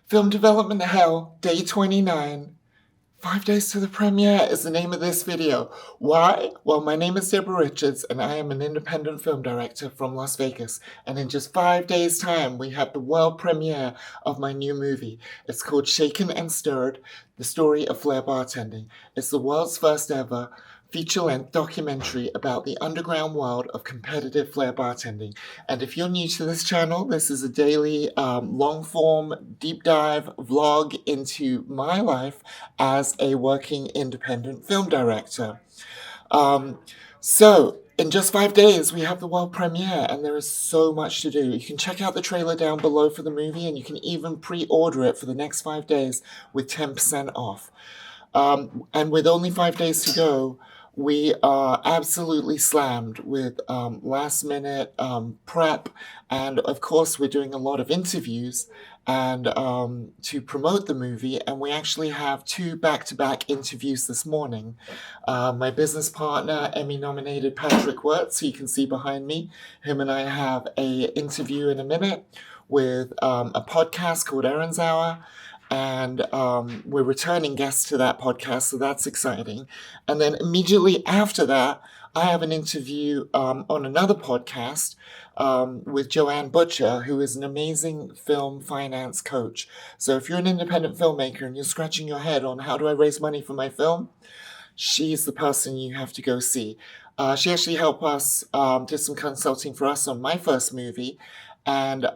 Film Development Hell, Day 29. 5 days to the premiere is the name of this video. Why? Well, my name is Deborah Richards, and I am an independent film director from Las Vegas. And in just 5 days' time, we have the world premiere of my new movie. It's called Shaken and Stirred, The Story of Flair Bartending. It's the world's first ever feature-length documentary about the underground world of competitive flair bartending. And if you're new to this channel, this is a daily long-form deep dive vlog into my life as a working independent film director. So in just 5 days, we have the world premiere, and there is so much to do. You can check out the trailer down below for the movie, and you can even pre-order it for the next 5 days with 10% off. And with only 5 days to go, we are absolutely slammed with last-minute prep, and of course, we're doing a lot of interviews and to promote the movie. And we actually have 2 back-to-back interviews this morning. My business partner, Emmy-nominated Patrick Wirtz, who you can see behind me, him and I have a interview in a minute with a podcast called Aaron's Hour. And we're returning guests to that podcast, so that's exciting. And then immediately after that, I have an interview on another podcast with Joanne Butcher, who is an amazing film finance coach. So if you're an independent filmmaker and you're scratching your head on how do I raise money for my film, she's the person you have to go see. She actually helped us do some consulting for us on my first movie. And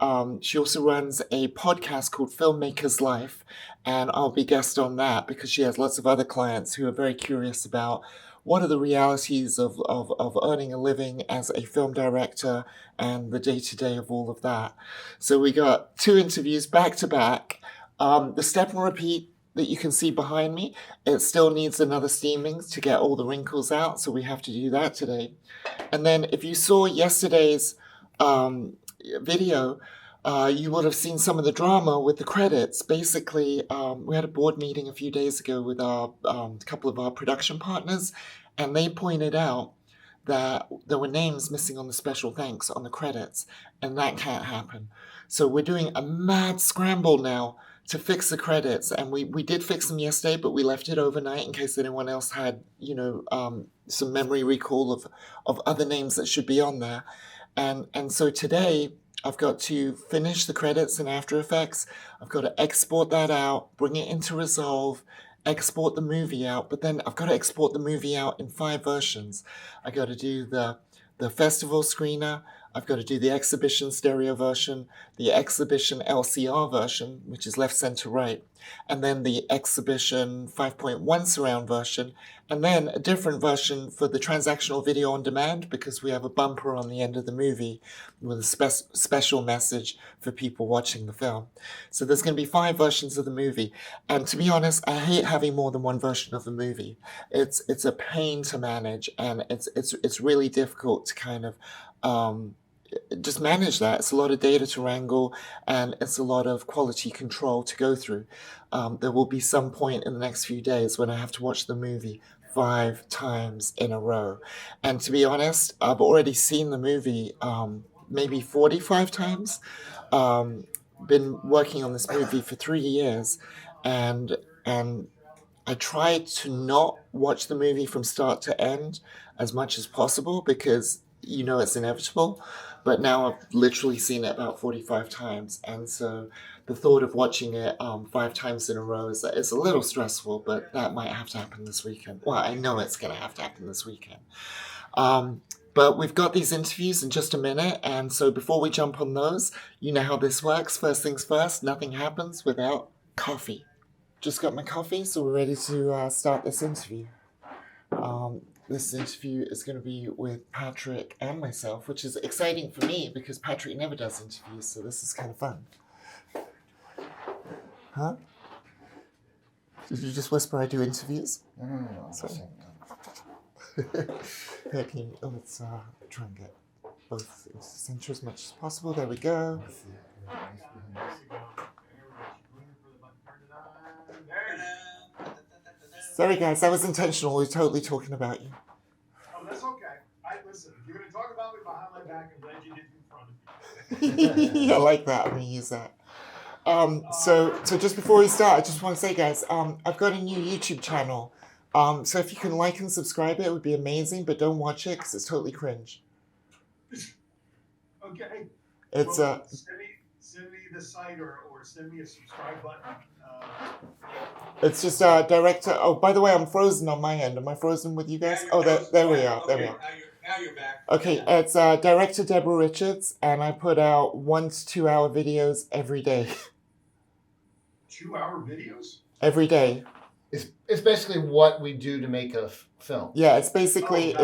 she also runs a podcast called Filmmaker's Life, and I'll be guest on that because she has lots of other clients who are very curious about what are the realities of earning a living as a film director and the day-to-day of all of that. So we got 2 interviews back to back. The step and repeat that you can see behind me, it still needs another steaming to get all the wrinkles out, so we have to do that today. And then if you saw yesterday's video, you would have seen some of the drama with the credits. Basically, we had a board meeting a few days ago with a couple of our production partners, and they pointed out that there were names missing on the special thanks on the credits, and that can't happen. So we're doing a mad scramble now to fix the credits, and we did fix them yesterday, but we left it overnight in case anyone else had, some memory recall of other names that should be on there. And so today, I've got to finish the credits in After Effects. I've got to export that out, bring it into Resolve, export the movie out, but then I've got to export the movie out in 5 versions. I got to do the festival screener, I've got to do the exhibition stereo version, the exhibition LCR version, which is left, center, right, and then the exhibition 5.1 surround version, and then a different version for the transactional video on demand, because we have a bumper on the end of the movie with a special message for people watching the film. So there's going to be 5 versions of the movie, and to be honest, I hate having more than one version of the movie. It's a pain to manage, and it's really difficult to kind of just manage that. It's a lot of data to wrangle, and it's a lot of quality control to go through. There will be some point in the next few days when I have to watch the movie 5 times in a row. And to be honest, I've already seen the movie maybe 45 times. Been working on this movie for 3 years, and I try to not watch the movie from start to end as much as possible because it's inevitable. But now I've literally seen it about 45 times, and so the thought of watching it 5 times in a row is a little stressful, but that might have to happen this weekend. Well, I know it's going to have to happen this weekend. But we've got these interviews in just a minute, and so before we jump on those, you know how this works. First things first, nothing happens without coffee. Just got my coffee, so we're ready to start this interview. This interview is going to be with Patrick and myself, which is exciting for me because Patrick never does interviews, so this is kind of fun. Huh? Did you just whisper I do interviews? No. Sorry. Let's try and get both into the center as much as possible. There we go. Sorry guys, that was intentional. We're totally talking about you. Oh, that's okay. Listen, if you're going to talk about me behind my back, I'm glad you did it in front of me. I like that. I'm going to use that. So just before we start, I just want to say, guys, I've got a new YouTube channel. So if you can like and subscribe it would be amazing, but don't watch it because it's totally cringe. Okay. It's Well, send me the site or send me a subscribe button. it's just direct to. Oh, by the way, I'm frozen on my end. Am I frozen with you guys? Oh, there we are. There we are. Now you're back. Okay, it's director Deborah Richards, and I put out 1 to 2 hour videos every day. 2-hour videos? Every day. It's basically what we do to make a film. Yeah, it's basically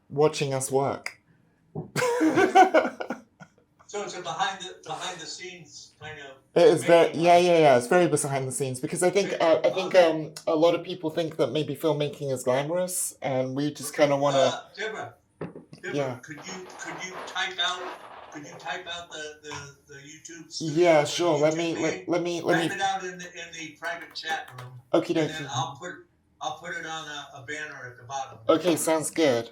watching us work. So it's a behind the scenes kind of. It is very yeah. It's very behind the scenes because I think a lot of people think that maybe filmmaking is glamorous, and we just kind of want to. Deborah, Yeah. Could you type out the YouTube? Yeah, sure. Let me Type it out in the private chat room. Okie And then dokie. I'll put it on a banner at the bottom. Okay, sounds good.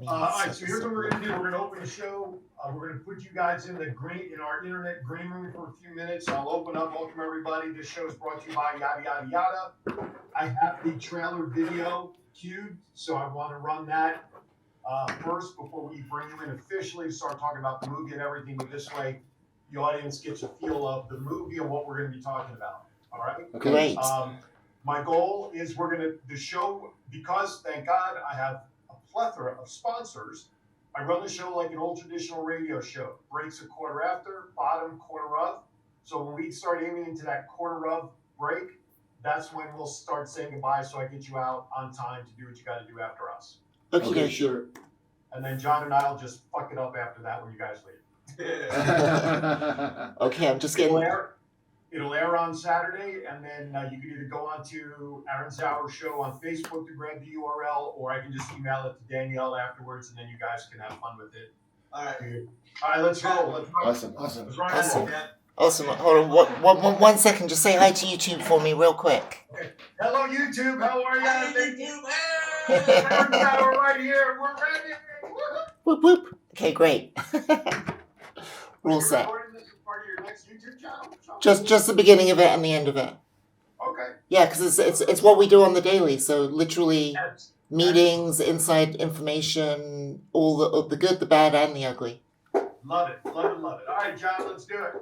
All right, so here's what we're gonna do. We're gonna open the show. We're gonna put you guys in our internet green room for a few minutes. I'll open up. Welcome everybody. This show is brought to you by yada yada yada. I have the trailer video queued, so I want to run that first before we bring you in officially. Start talking about the movie and everything. But this way, the audience gets a feel of the movie and what we're gonna be talking about. All right. Okay. Great. My goal is the show, because thank God I have a plethora of sponsors. I run the show like an old traditional radio show. Breaks a quarter after, bottom quarter of. So when we start aiming into that quarter of break, that's when we'll start saying goodbye so I get you out on time to do what you got to do after us. Okay, sure. And then John and I will just fuck it up after that when you guys leave. Okay, I'm just getting. It'll air on Saturday, and then you can either go on to Aaron Sauer's show on Facebook to grab the URL, or I can just email it to Danielle afterwards, and then you guys can have fun with it. All right. All right, let's roll. Awesome. Let's run Awesome. it. Awesome. Hold on. One second. Just say hi to YouTube for me, real quick. Hello, YouTube. How are you? Hey, YouTube, Aaron Sauer right here. We're ready. Whoop whoop. Okay, great. We're all You're set. recording this as part of your next YouTube channel? Just the beginning of it and the end of it. Okay. Yeah, because it's what we do on the daily. So literally Yes. meetings, inside information, all the good, the bad, and the ugly. Love it. All right, John, let's do it.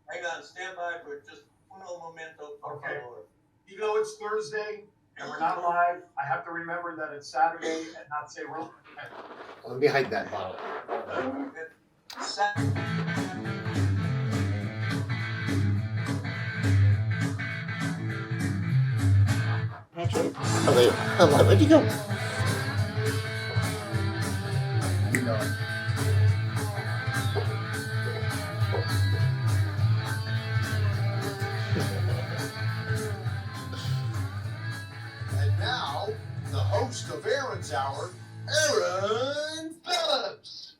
Hang on, stand by for just uno momento. Por Okay. favor. Even though it's Thursday and we're not live, I have to remember that it's Saturday and not say we're live. Let me hide that bottle. Patrick. Oh wait, hold on. Where'd you go? You know. And now, the host of Aaron's Hour, Aaron Phillips.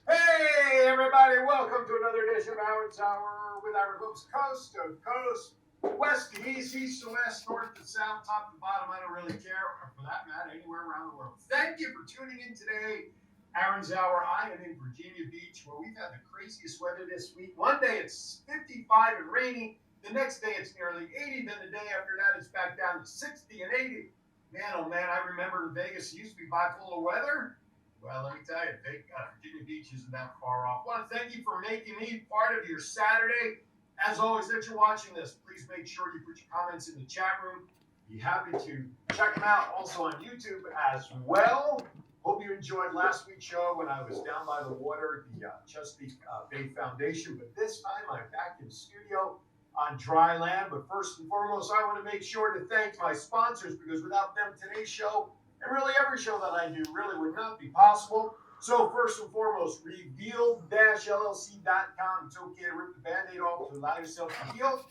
Hey, everybody, welcome to another edition of Aaron's Hour with Aaron Phillips, coast to coast, west to east, east to west, north to south, top to bottom. I don't really care, or for that matter, anywhere around the world. Thank you for tuning in today. Aaron's Hour. I am in Virginia Beach, where we've had the craziest weather this week. One day it's 55 and rainy. The next day it's nearly 80. Then the day after that it's back down to 60 and 80. Man, oh man, I remember in Vegas it used to be bipolar weather. Well, let me tell you, Virginia Beach isn't that far off. I want to thank you for making me part of your Saturday. As always, that you're watching this, please make sure you put your comments in the chat room. Be happy to check them out also on YouTube as well. Hope you enjoyed last week's show when I was down by the water, the Chesapeake Bay Foundation. But this time I'm back in the studio on dry land. But first and foremost, I want to make sure to thank my sponsors, because without them, today's show and really every show that I do really would not be possible. So first and foremost, reveal-llc.com. It's okay to rip the Band-Aid off to allow yourself to heal.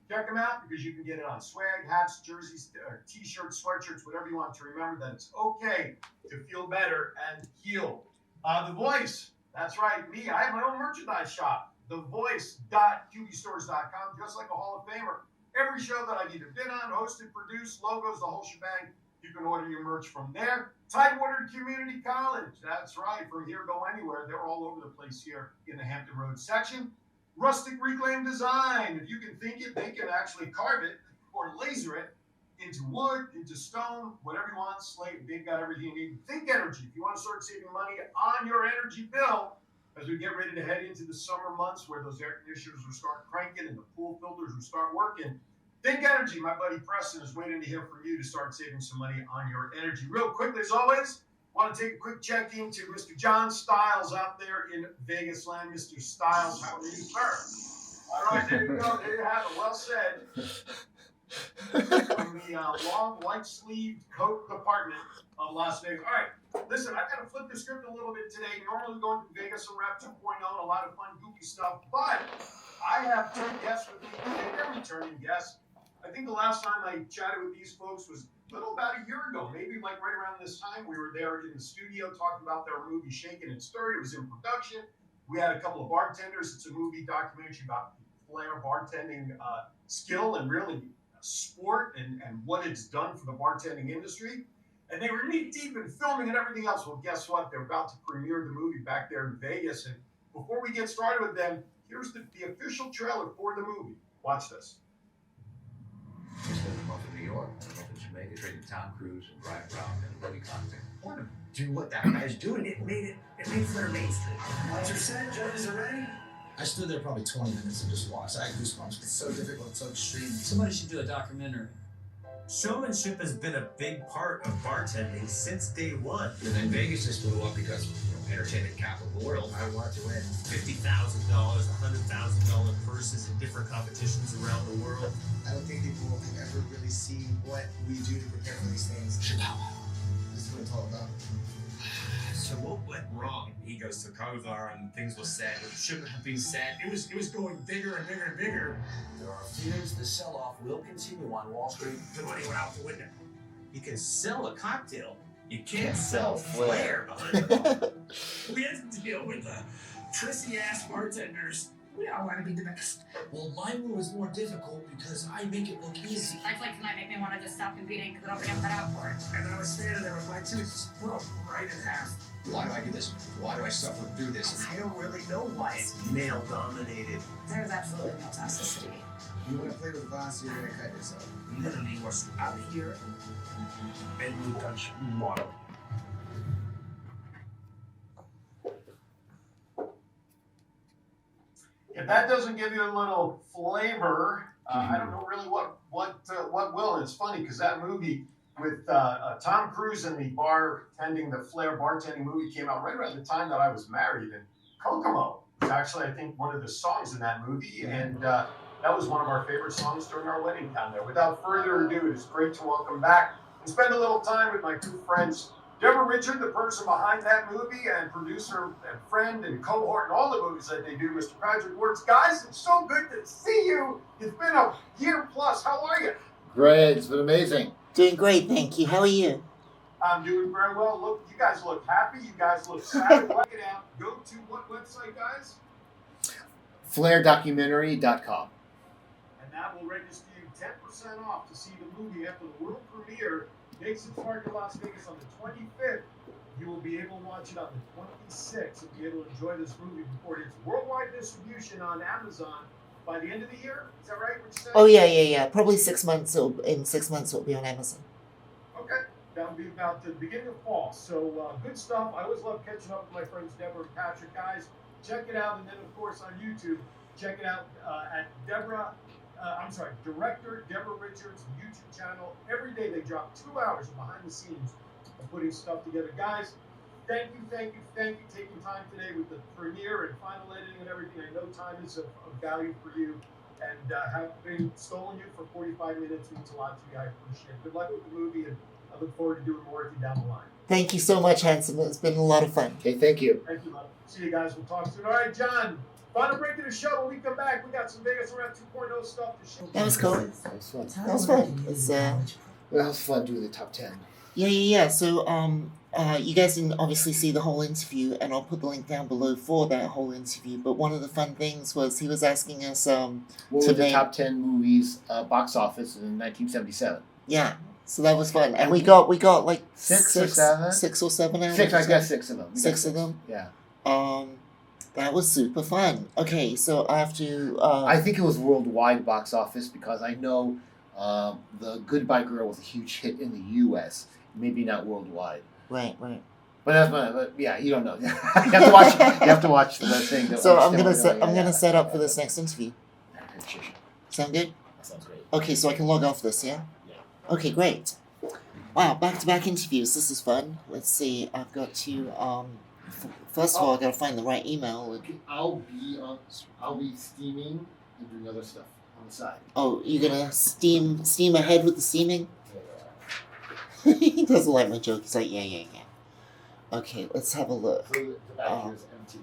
Check them out because you can get it on swag, hats, jerseys, or t-shirts, sweatshirts, whatever you want to remember that it's okay to feel better and heal. The Voice, that's right, me. I have my own merchandise shop, thevoice.qbstores.com, just like a Hall of Famer. Every show that I've either been on, hosted, produced, logos, the whole shebang, you can order your merch from there. Tidewater Community College, that's right. From here, go anywhere. They're all over the place here in the Hampton Roads section. Rustic reclaimed design. If you can think it, they can actually carve it or laser it into wood, into stone, whatever you want, slate. They've got everything you need. Think Energy. If you want to start saving money on your energy bill, as we get ready to head into the summer months where those air conditioners will start cranking and the pool filters will start working, Think Energy. My buddy Preston is waiting to hear from you to start saving some money on your energy. Real quickly, as always, want to take a quick check-in to Mr. John Stiles out there in Vegas land. Mr. Stiles, how are you, sir? All right, there you go. There you have it. Well said. From the long, light-sleeved coat department of Las Vegas. All right, listen, I've got to flip the script a little bit today. Normally going to Vegas and Rap 2.0, a lot of fun, goofy stuff, but I have two guests with me today. They're returning guests. I think the last time I chatted with these folks was a little about a year ago, maybe like right around this time. We were there in the studio talking about their movie Shaken and Stirred. It was in production. We had a couple of bartenders. It's a movie documentary about Flair bartending skill and really sport and what it's done for the bartending industry. And they were knee deep in filming and everything else. Well, guess what? They're about to premiere the movie back there in Vegas. And before we get started with them, here's the official trailer for the movie. Watch this. Just living off of New York. I don't know if Jamaica traded Tom Cruise and Brian Brown and a movie content. I want to do what that guy's doing. It made Flair mainstream. What's your set? Judges are ready? I stood there probably 20 minutes and just watched. I had goosebumps. It's so difficult, so extreme. Somebody should do a documentary. Showmanship has been a big part of bartending since day one. And then Vegas just blew up because, entertainment capital of the world. I want to win. $50,000, $100,000 purses in different competitions around the world. I don't think people can ever really see what we do to prepare for these things. This is what it's all about. So what went wrong? He goes to Kovar and things were said that shouldn't have been said. It was going bigger and bigger and bigger. There are fears the sell-off will continue on Wall Street. The money went out the window. You can sell a cocktail. You can't sell flair behind the bar. We had to deal with prissy-ass bartenders. We all want to be the best. Well, my rule is more difficult because I make it look easy. Life like tonight make me want to just stop competing because I don't think I'm cut out for it. And I was standing there with my tooth broke right in half. Why do I do this? Why do I suffer through this? I don't really know why it's male-dominated. There's absolutely no toxicity. You want to play with glass, you're going to cut yourself. Literally was out here and you touch water. If that doesn't give you a little flavor, I don't know really what will. And it's funny because that movie with Tom Cruise and the Flair bartending movie came out right around the time that I was married. And Kokomo was actually, I think, one of the songs in that movie. And that was one of our favorite songs during our wedding down there. Without further ado, it's great to welcome back and spend a little time with my two friends, Deborah Richard, the person behind that movie, and producer and friend and cohort in all the movies that they do, Mr. Patrick Works. Guys, it's so good to see you. It's been a year plus. How are you? Great. It's been amazing. Doing great, thank you. How are you? I'm doing very well. Look, you guys look happy. You guys look sad. Check it out. Go to what website, guys? FlairDocumentary.com. And that will register you 10% off to see the movie after the world premiere makes its mark in Las Vegas on the 25th. You will be able to watch it on the 26th and be able to enjoy this movie before it hits worldwide distribution on Amazon by the end of the year. Is that right? What you said? Oh yeah. Probably 6 months. In 6 months, it'll be on Amazon. Okay, that'll be about the beginning of fall. So good stuff. I always love catching up with my friends Deborah and Patrick. Guys, check it out, and then of course on YouTube, check it out at Director Deborah Richards' YouTube channel. Every day they drop 2 hours of behind the scenes of putting stuff together. Guys, thank you taking time today with the premiere and final editing and everything. I know time is of value for you, and having stolen you for 45 minutes means a lot to me. I appreciate it. Good luck with the movie, and I look forward to doing more with you down the line. Thank you so much, Hanson. It's been a lot of fun. Okay, thank you. Thank you, love. See you guys. We'll talk soon. All right, John. Final break to the show. When we come back, we got some Vegas Around 2.0 stuff to show. That was cool. That was fun. That was fun. That was fun doing the top 10. Yeah. So, you guys didn't obviously see the whole interview, and I'll put the link down below for that whole interview. But one of the fun things was he was asking us What were the top 10 movies box office in 1977? Yeah. So that was fun, and we got like Six or seven? 6 or 7 out. Six, I guess 6 of them. Six of them. Yeah. That was super fun. Okay, so I have to. I think it was worldwide box office because I know the Goodbye Girl was a huge hit in the U.S. Maybe not worldwide. Right. But yeah, you don't know. you have to watch. You have to watch the thing. To So I'm understand gonna set up for this next interview. Sure. Sound good? That sounds great. Okay, so I can log off this, yeah? Yeah. Okay, great. Wow, back-to-back interviews. This is fun. Let's see. I've got to first of all, I gotta find the right email. Okay, I'll be steaming and doing other stuff on the side. Oh, you're gonna steam ahead with the steaming? He doesn't like my joke. He's like, yeah. Okay, let's have a look. So the back here is empty.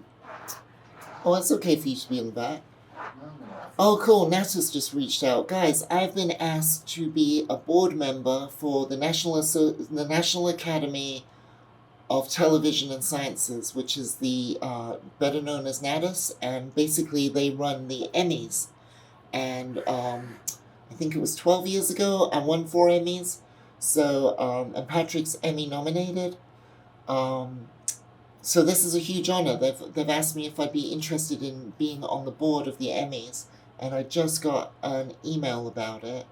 Oh, it's okay for you to be in the back. No. Oh, cool. NASA's just reached out. Guys, I've been asked to be a board member for the National Academy of Television and Sciences, which is the better known as NATAS, and basically they run the Emmys. And I think it was 12 years ago, I won 4 Emmys. So, and Patrick's Emmy nominated. So this is a huge honor. They've asked me if I'd be interested in being on the board of the Emmys, and I just got an email about it.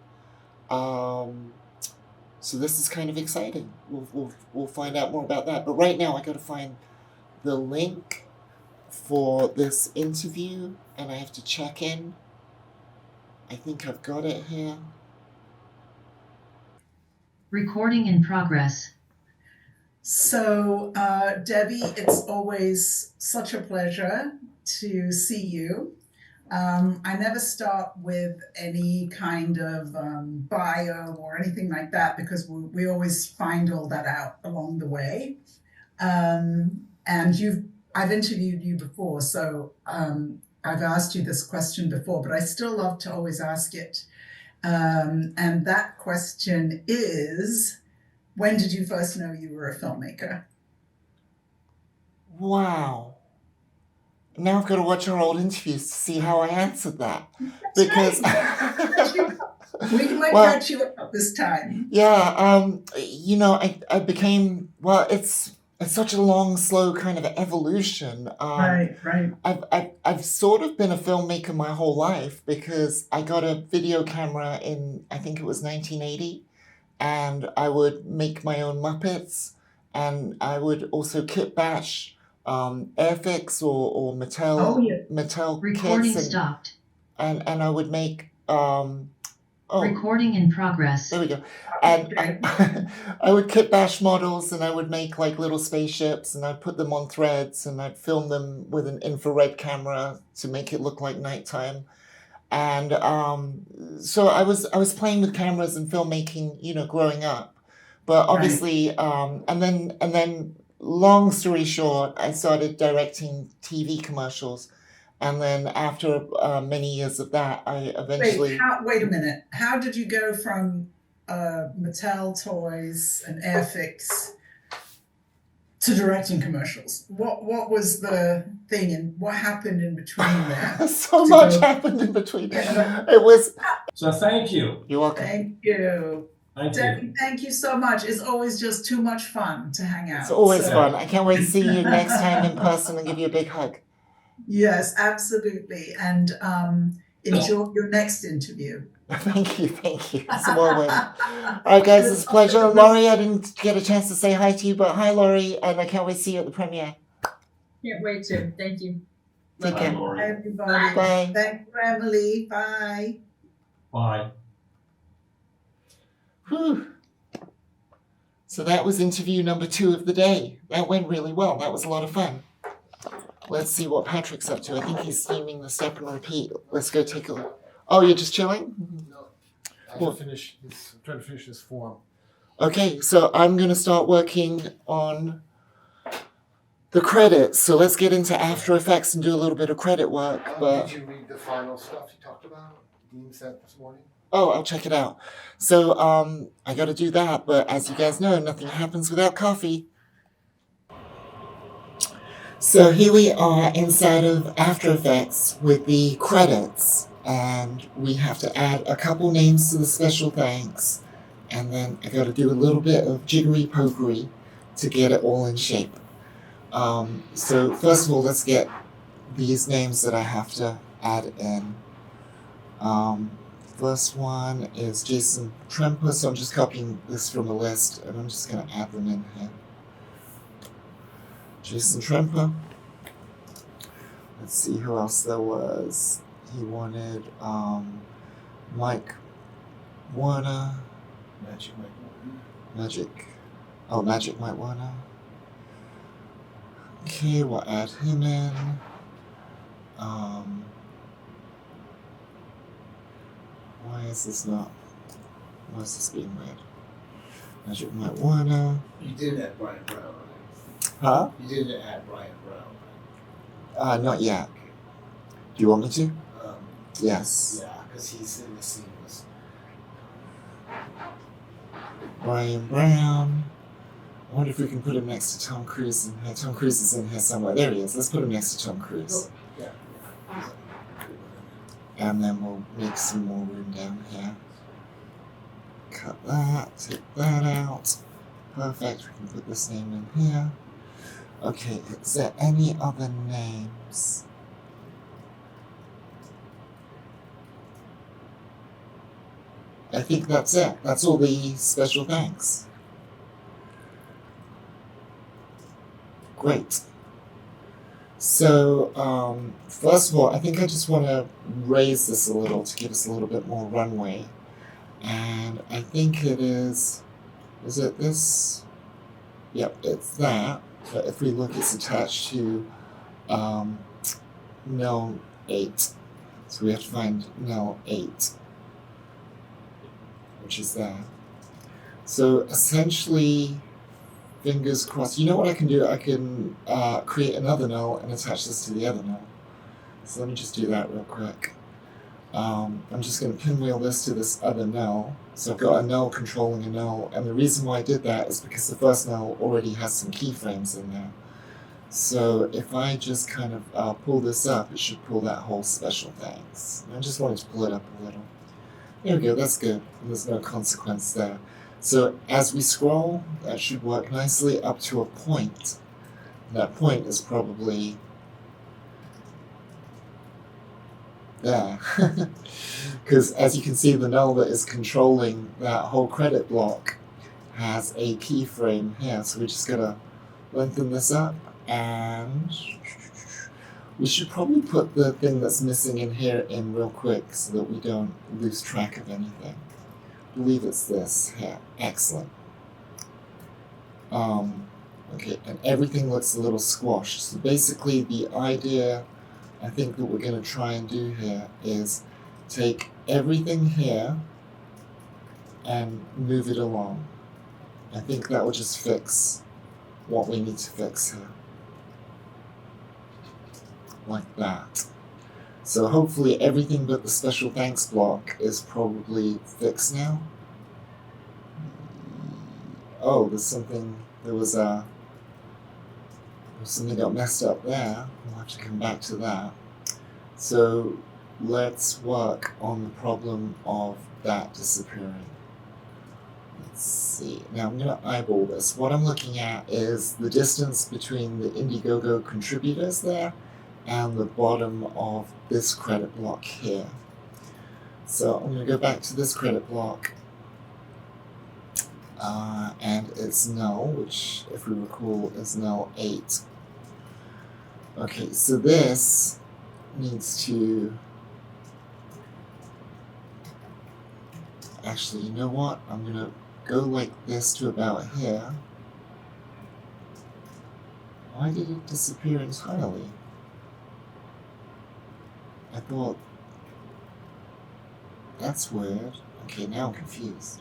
So this is kind of exciting. We'll find out more about that. But right now I got to find the link for this interview, and I have to check in. I think I've got it here. Recording in progress. So, Debbie, it's always such a pleasure to see you. I never start with any kind of bio or anything like that because we always find all that out along the way. And I've interviewed you before, so I've asked you this question before, but I still love to always ask it. And that question is, when did you first know you were a filmmaker? Wow. Now I've got to watch our old interviews to see how I answered that. Because we might catch you up this time. Yeah, I became, well, it's such a long, slow kind of evolution. Right. I've sort of been a filmmaker my whole life because I got a video camera in, I think it was 1980, and I would make my own Muppets, and I would also kit bash Airfix or Mattel Recording kits, stopped. and I would make Recording in progress. There we go. And I would kit bash models, and I would make like little spaceships, and I'd put them on threads, and I'd film them with an infrared camera to make it look like nighttime. And so I was playing with cameras and filmmaking, growing up. But obviously, and then long story short, I started directing TV commercials. And then after many years of that, I eventually... Wait a minute. How did you go from Mattel toys and Airfix to directing commercials? What was the thing, and what happened in between there? So much happened in between. It was... So thank you. You're welcome. Thank you. Debbie, thank you so much. It's always just too much fun to hang out. It's always fun. I can't wait to see you next time in person and give you a big hug. Yes, absolutely. And enjoy your next interview. Thank you. It's a whirlwind. All right, guys, it's a pleasure. Laurie, I didn't get a chance to say hi to you, but hi, Laurie, and I can't wait to see you at the premiere. Can't wait to. Thank you. Take care. Bye, everybody. Bye. Thank you, Emily. Bye. Bye. Whew. So that was interview number 2 of the day. That went really well. That was a lot of fun. Let's see what Patrick's up to. I think he's steaming the step and repeat. Let's go take a look. Oh, you're just chilling? No. I'm trying to finish this form. Okay, so I'm going to start working on the credits. So let's get into After Effects and do a little bit of credit work. But Did you read the final stuff you talked about? Dean sent this morning? Oh, I'll check it out. So I got to do that. But as you guys know, nothing happens without coffee. So here we are inside of After Effects with the credits, and we have to add a couple names to the special thanks, and then I got to do a little bit of jiggery pokery to get it all in shape. So first of all, let's get these names that I have to add in. First one is Jason Tremper, so I'm just copying this from a list and I'm just going to add them in here. Jason Tremper. Let's see who else there was. He wanted Mike Warner. Magic Mike Warner. Okay, we'll add him in. Why is this being weird? Magic Mike Warner. You didn't add Brian Brown, right? Huh? You didn't add Brian Brown, right? Not yet. Do you want me to? Yes. Yeah, because he's in the scene list. Brian Brown. I wonder if we can put him next to Tom Cruise in here. Tom Cruise is in here somewhere. There he is. Let's put him next to Tom Cruise. Yeah. And then we'll make some more room down here. Cut that, take that out. Perfect, we can put this name in here. Okay, is there any other names? I think that's it. That's all the special thanks. Great. So, first of all, I think I just want to raise this a little to give us a little bit more runway. And I think it is it this? Yep, it's that. But if we look, it's attached to null 8. So we have to find null 8, which is there. So essentially, fingers crossed. You know what I can do? I can create another null and attach this to the other null. So let me just do that real quick. I'm just going to pinwheel this to this other null. So I've got a null controlling a null, and the reason why I did that is because the first null already has some keyframes in there. So if I just kind of pull this up, it should pull that whole special thanks. I just wanted to pull it up a little. There we go, that's good. And there's no consequence there. So as we scroll, that should work nicely up to a point. And that point is probably there. Because as you can see, the null that is controlling that whole credit block has a keyframe here. So we're just gonna lengthen this up, and we should probably put the thing that's missing in here in real quick so that we don't lose track of anything. I believe it's this here. Excellent. Okay, and everything looks a little squashed. So basically the idea I think that we're going to try and do here is take everything here and move it along. I think that will just fix what we need to fix here. Like that. So hopefully everything but the special thanks block is probably fixed now. Oh, there was something got messed up there. We'll have to come back to that. So let's work on the problem of that disappearing. Let's see. Now I'm going to eyeball this. What I'm looking at is the distance between the Indiegogo contributors there and the bottom of this credit block here. So I'm going to go back to this credit block, and it's null, which, if we recall, is null 8. Okay, so this needs to... Actually, you know what? I'm going to go like this to about here. Why did it disappear entirely? I thought... That's weird. Okay, now I'm confused.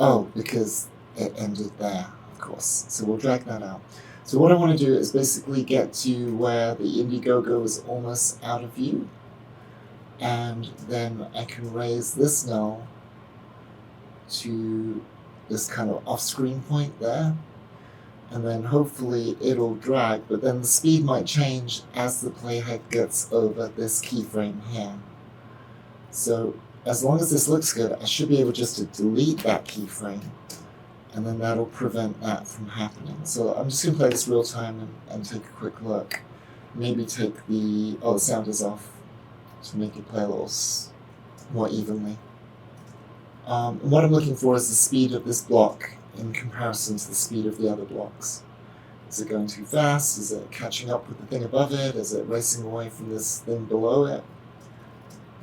Oh, because it ended there, of course. So we'll drag that out. So what I want to do is basically get to where the Indiegogo is almost out of view. And then I can raise this null to this kind of off-screen point there. And then hopefully it'll drag, but then the speed might change as the playhead gets over this keyframe here. So as long as this looks good, I should be able just to delete that keyframe and then that'll prevent that from happening. So I'm just going to play this real time and take a quick look. Maybe take the sound is off to make it play a little more evenly. And what I'm looking for is the speed of this block in comparison to the speed of the other blocks. Is it going too fast? Is it catching up with the thing above it? Is it racing away from this thing below it?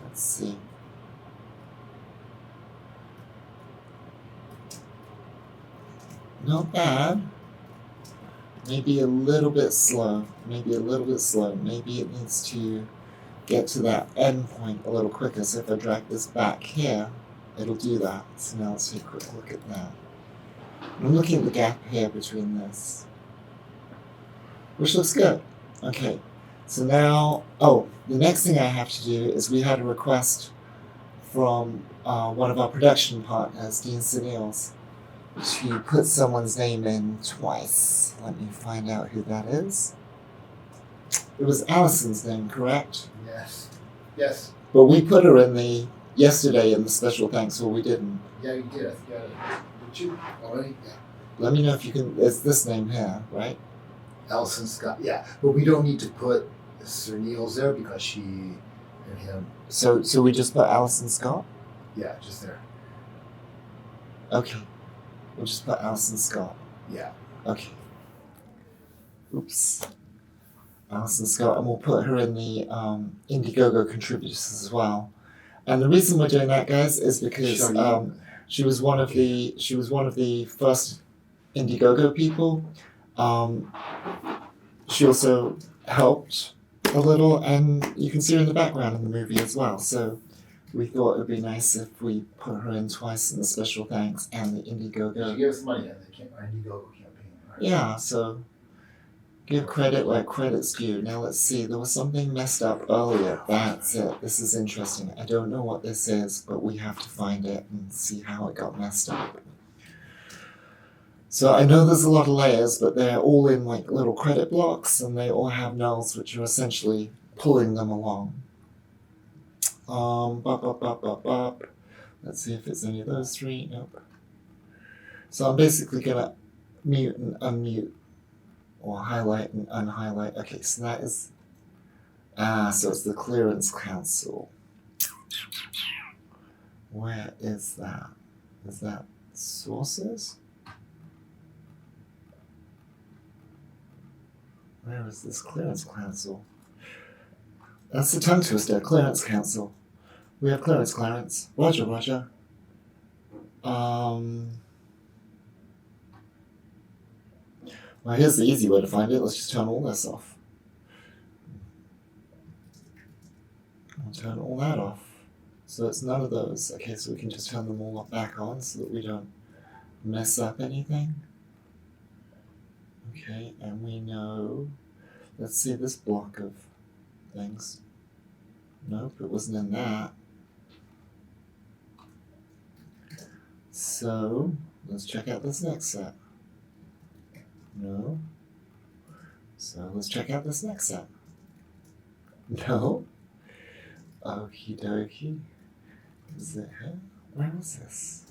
Let's see. Not bad. Maybe a little bit slow. Maybe a little bit slow. Maybe it needs to get to that end point a little quicker. So if I drag this back here, it'll do that. So now let's take a quick look at that. I'm looking at the gap here between this, which looks good. Okay, so now, the next thing I have to do is we had a request from one of our production partners, Dean Sunils, to put someone's name in twice. Let me find out who that is. It was Allison's name, correct? Yes. Yes. But we put her in yesterday in the special thanks, or we didn't. Yeah, you did. I forgot it. Did you already? Yeah. Let me know if you can. It's this name here, right? Allison Scott. Yeah, but we don't need to put Sir Neil's there because she and him. So we just put Allison Scott? Yeah, just there. Okay. We'll just put Allison Scott. Yeah. Okay. Oops. Allison Scott, and we'll put her in the Indiegogo contributors as well. And the reason we're doing that, guys, is because she was one of the first Indiegogo people. She also helped a little, and you can see her in the background in the movie as well. So we thought it would be nice if we put her in twice in the special thanks and the Indiegogo. She gave us money on the Indiegogo campaign. Right? Yeah, so give credit where credit's due. Now let's see, there was something messed up earlier. That's it. This is interesting. I don't know what this is, but we have to find it and see how it got messed up. So I know there's a lot of layers, but they're all in like little credit blocks, and they all have nulls which are essentially pulling them along. Let's see if it's any of those three. Nope. So I'm basically gonna mute and unmute, or highlight and unhighlight. Okay, so that is so it's the Clearance Council. Where is that? Is that sources? Where is this Clearance Council? That's the tongue twister, Clearance Council. We have clearance. Roger. Well, here's the easy way to find it. Let's just turn all this off. We'll turn all that off. So it's none of those. Okay, so we can just turn them all back on so that we don't mess up anything. Okay, and we know, let's see this block of things. Nope, it wasn't in that. So, let's check out this next set. No. So, let's check out this next set. No. Okie dokie. Is it here? Where is this?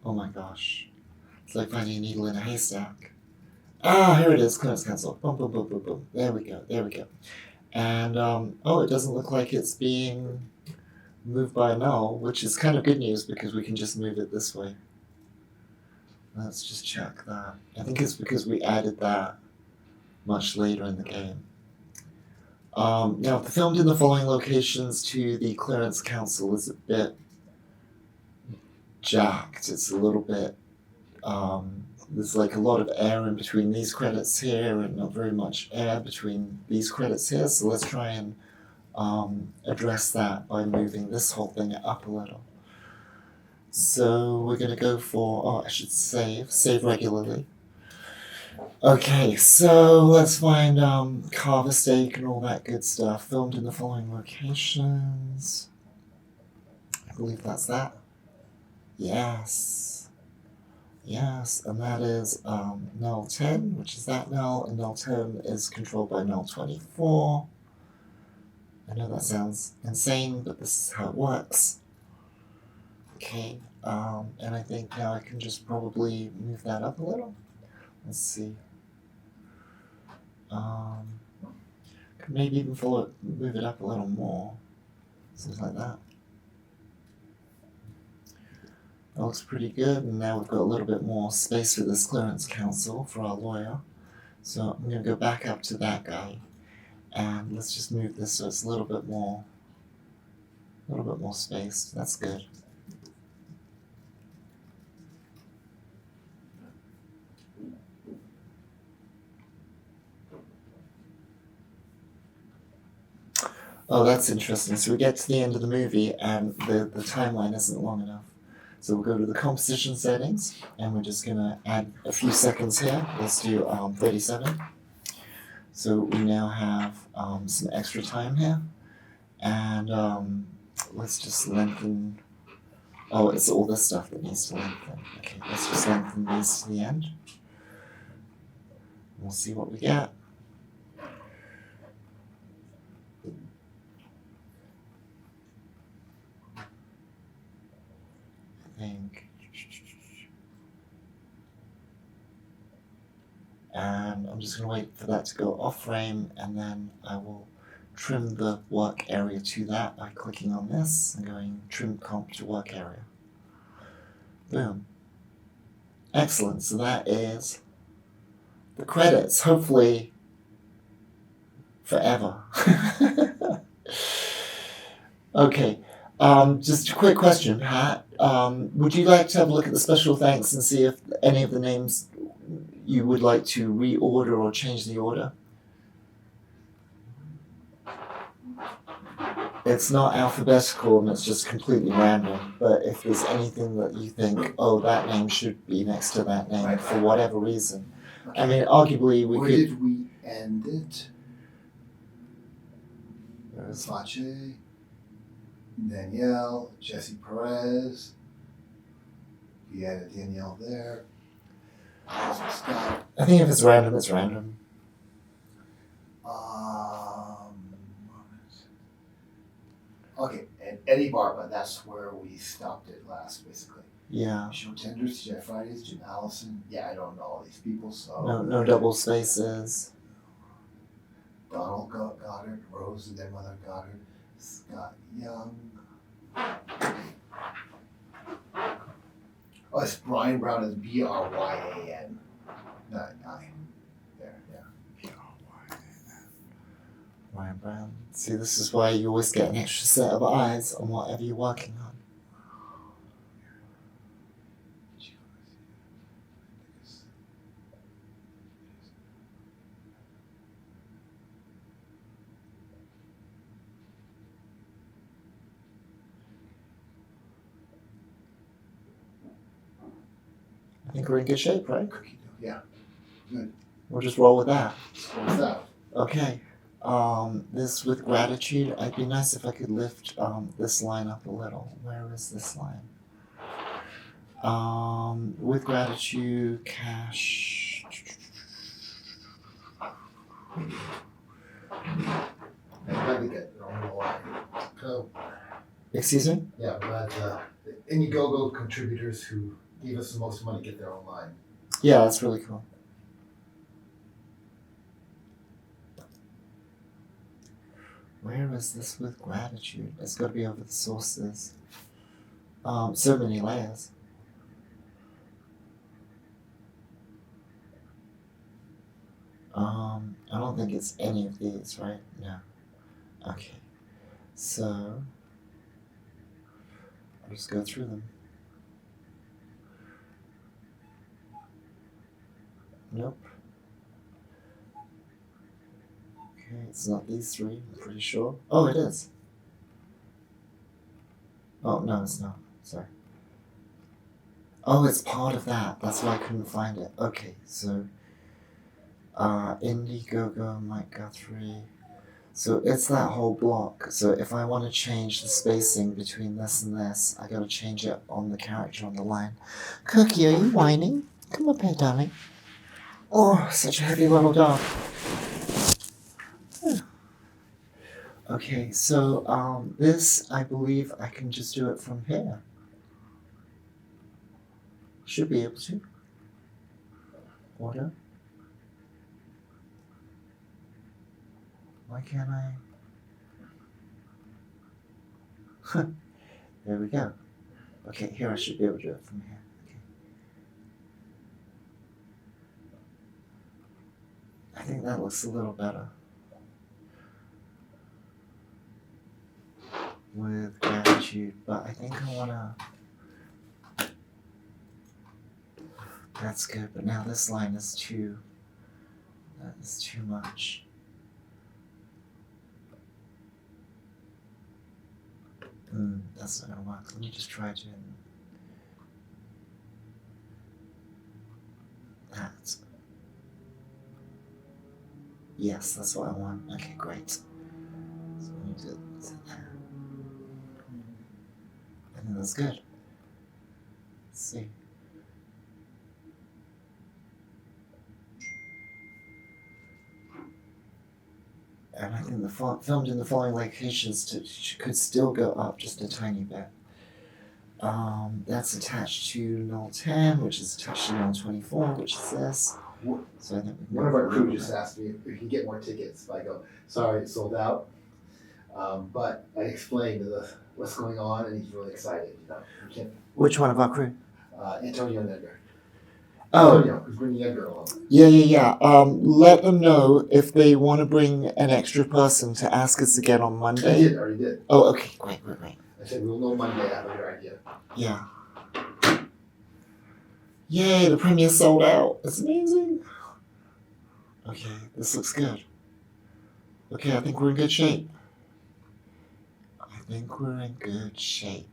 Oh my gosh. It's like finding a needle in a haystack. Ah, here it is, Clearance Council. Boom, boom, boom, boom, boom. There we go. And, it doesn't look like it's being moved by a null, which is kind of good news because we can just move it this way. Let's just check that. I think it's because we added that much later in the game. Now, the filmed in the following locations to the Clearance Council is a bit jacked. It's a little bit, there's like a lot of air in between these credits here and not very much air between these credits here. So let's try and address that by moving this whole thing up a little. So we're going to go for, I should save regularly. Okay, so let's find carve a steak and all that good stuff. Filmed in the following locations. I believe that's that. Yes, and that is null 10, which is that null, and null 10 is controlled by null 24. I know that sounds insane, but this is how it works. Okay, and I think now I can just probably move that up a little. Let's see. Could maybe even move it up a little more. Something like that. That looks pretty good, and now we've got a little bit more space for this clearance counsel for our lawyer. So I'm going to go back up to that guy, and let's just move this so it's a little bit more space. That's good. Oh, that's interesting. So we get to the end of the movie and the timeline isn't long enough. So we'll go to the composition settings and we're just gonna add a few seconds here. Let's do 37. So we now have some extra time here. And let's just lengthen. Oh, it's all this stuff that needs to lengthen. Okay, let's just lengthen these to the end. We'll see what we get. And I'm just going to wait for that to go off frame, and then I will trim the work area to that by clicking on this and going trim comp to work area. Boom. Excellent. So that is the credits, hopefully forever. Okay. Just a quick question, Pat. Would you like to have a look at the special thanks and see if any of the names you would like to reorder or change the order? It's not alphabetical and it's just completely random, but if there's anything that you think, oh, that name should be next to that name for whatever reason. I mean, arguably we Where could... did we end it? There's Fache, Danielle, Jesse Perez. We added Danielle there. Scott. I think if it's random, it's random. Okay, and Eddie Barba, that's where we stopped it last, basically. Yeah. Show Tenders, Jeff Fridays, Jim Allison. Yeah, I don't know all these people, so. No double spaces. Donald Goddard, Rose and their mother Goddard, Scott Young. Oh, it's Brian Brown is Bryan. Not I. There, yeah. Brian Brown. See, this is why you always get an extra set of eyes on whatever you're working on. I think we're in good shape, right? Yeah. Good. We'll just roll with that. What's that? Okay. This with gratitude. It'd be nice if I could lift this line up a little. Where is this line? With gratitude, cash. I'm glad to get their own line. So, Excuse me? yeah, I'm glad the Indiegogo contributors who gave us the most money get their own line. Yeah, that's really cool. Where is this with gratitude? It's got to be over the sources. So many layers. I don't think it's any of these, right? No. Okay. So, I'll just go through them. Nope. Okay, it's not these three, I'm pretty sure. Oh, it is. Oh, no, it's not. Sorry. Oh, it's part of that. That's why I couldn't find it. Okay, so Indiegogo, Mike Guthrie. So it's that whole block. So if I want to change the spacing between this and this, I gotta change it on the character on the line. Cookie, are you whining? Come up here, darling. Oh, such a heavy little dog. Okay, so this, I believe I can just do it from here. should be able to. Order. Why can't I? There we go. Okay, here I should be able to do it from here. Okay. I think that looks a little better. With gratitude, but I think I wanna. That's good, but now this line is too. That is too much. That's not gonna work. Let me just try doing that. Yes, that's what I want. Okay, great. So let me do that. I think that's good. Let's see. And I think the filmed in the following locations could still go up just a tiny bit. That's attached to null 10, which is attached to null 24, which is this. So I think one of our crew just asked me if we can get more tickets. I go, sorry, it's sold out. But I explained what's going on, and he's really excited. We can't. Which one of our crew? Antonio and Edgar. Oh, Antonio, who's bringing Edgar along. Yeah. Let them know if they want to bring an extra person to ask us again on Monday. I already did. Oh, okay, great. I said we'll know Monday. I have a good idea. Yeah. Yay, the premiere sold out. It's amazing. Okay, this looks good. Okay, I think we're in good shape.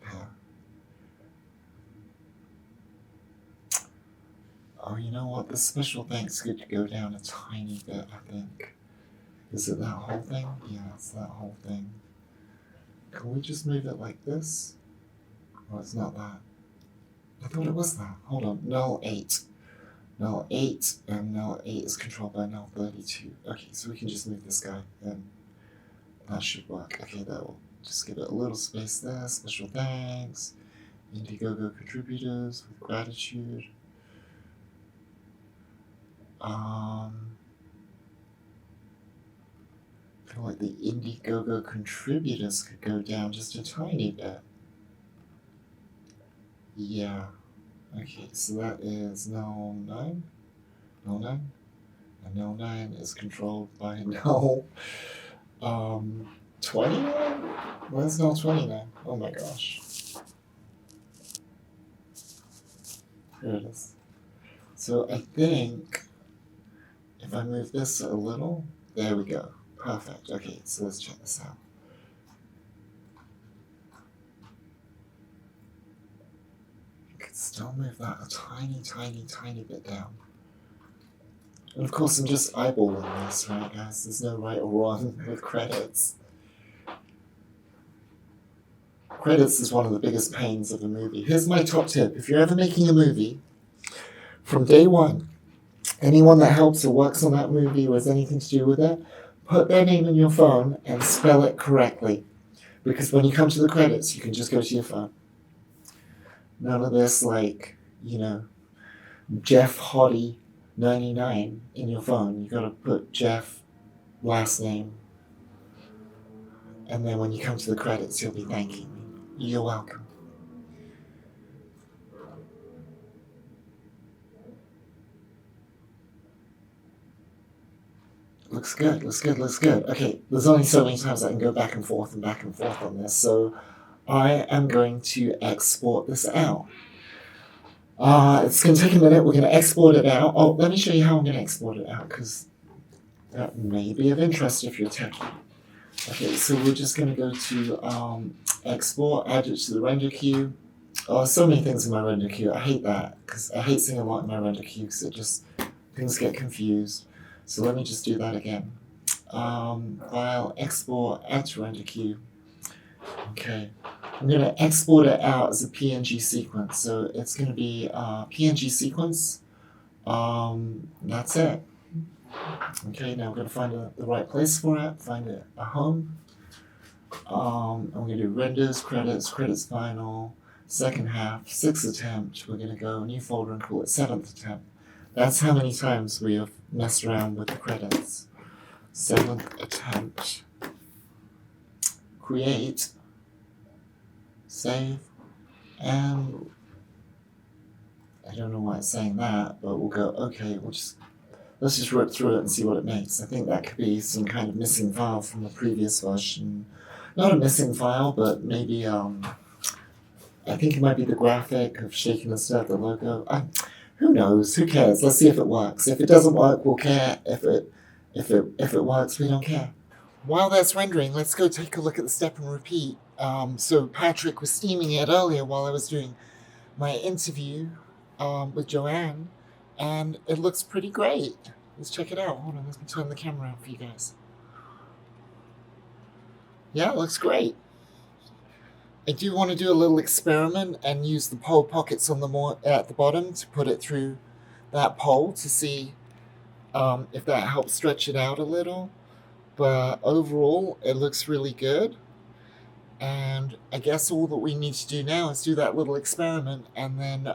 Huh? Oh, you know what? The special thanks could go down a tiny bit, I think. Is it that whole thing? Yeah, it's that whole thing. Can we just move it like this? Oh, it's not that. I thought it was that. Hold on. Null 8. Null 8, and null 8 is controlled by null 32. Okay, so we can just move this guy, and that should work. Okay, that will just give it a little space there. Special thanks. Indiegogo contributors with gratitude. I feel like the Indiegogo contributors could go down just a tiny bit. Yeah. Okay, so that is null 9. Null 9. And null 9 is controlled by null 29? Where's null 29? Oh my gosh. Here it is. So I think if I move this a little, there we go. Perfect. Okay, so let's check this out. I could still move that a tiny bit down. And of course, I'm just eyeballing this, right, guys? There's no right or wrong with credits. Credits is one of the biggest pains of a movie. Here's my top tip. If you're ever making a movie, from day one, anyone that helps or works on that movie or has anything to do with it, put their name in your phone and spell it correctly. Because when you come to the credits, you can just go to your phone. None of this Jeff Hottie 99 in your phone. You gotta put Jeff, last name. And then when you come to the credits, you'll be thanking me. You're welcome. Looks good. Okay, there's only so many times I can go back and forth on this, so I am going to export this out. It's going to take a minute. We're going to export it out. Oh, let me show you how I'm going to export it out, because that may be of interest if you're techie. Okay, so we're just going to go to export, add it to the render queue. Oh, so many things in my render queue. I hate that, because I hate seeing a lot in my render queue, because things get confused. So let me just do that again. File, export, add to render queue. Okay, I'm going to export it out as a PNG sequence. So it's going to be PNG sequence. That's it. Okay, now I'm going to find the right place for it. Find a home. I'm going to do renders, credits final, Second half, sixth attempt, we're going to go new folder and call it seventh attempt. That's how many times we have messed around with the credits. Seventh attempt. Create. Save. And I don't know why it's saying that, but we'll go, okay, let's just rip through it and see what it makes. I think that could be some kind of missing file from the previous version. Not a missing file, but maybe, I think it might be the graphic of shaking the stuff, the logo. Who knows? Who cares? Let's see if it works. If it doesn't work, we'll care. If it works, we don't care. While that's rendering, let's go take a look at the step and repeat. So Patrick was steaming it earlier while I was doing my interview with Joanne, and it looks pretty great. Let's check it out. Hold on, let me turn the camera on for you guys. Yeah, it looks great. I do want to do a little experiment and use the pole pockets on at the bottom to put it through that pole to see if that helps stretch it out a little. But overall, it looks really good. And I guess all that we need to do now is do that little experiment and then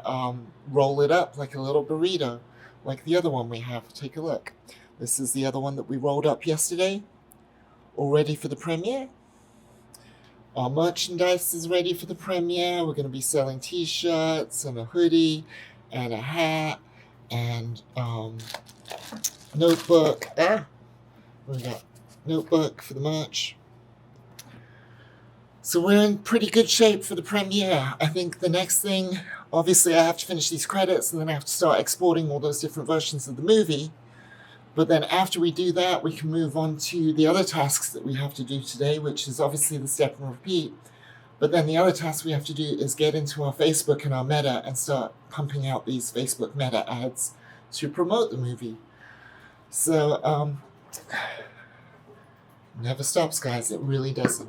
roll it up like a little burrito, like the other one we have. Take a look. This is the other one that we rolled up yesterday, all ready for the premiere. Our merchandise is ready for the premiere. We're going to be selling t-shirts and a hoodie and a hat and notebook. What we got? Notebook for the merch. So we're in pretty good shape for the premiere. I think the next thing, obviously I have to finish these credits and then I have to start exporting all those different versions of the movie. But then after we do that, we can move on to the other tasks that we have to do today, which is obviously the step and repeat. But then the other task we have to do is get into our Facebook and our Meta and start pumping out these Facebook Meta ads to promote the movie. So, never stops, guys. It really doesn't.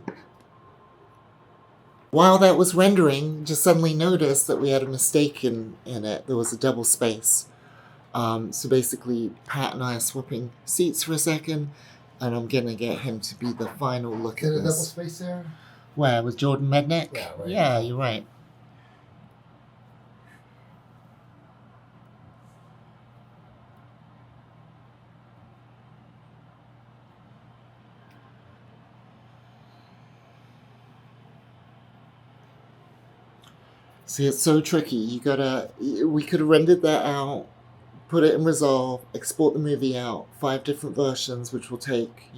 While that was rendering, just suddenly noticed that we had a mistake in it. There was a double space. So basically, Pat and I are swapping seats for a second, and I'm going to get him to be the final look at Is there a double this. space there? Where? With Jordan Mednick? Yeah, right. Yeah, you're right. See, it's so tricky. We could have rendered that out, put it in Resolve, export the movie out, 5 different versions, which will take,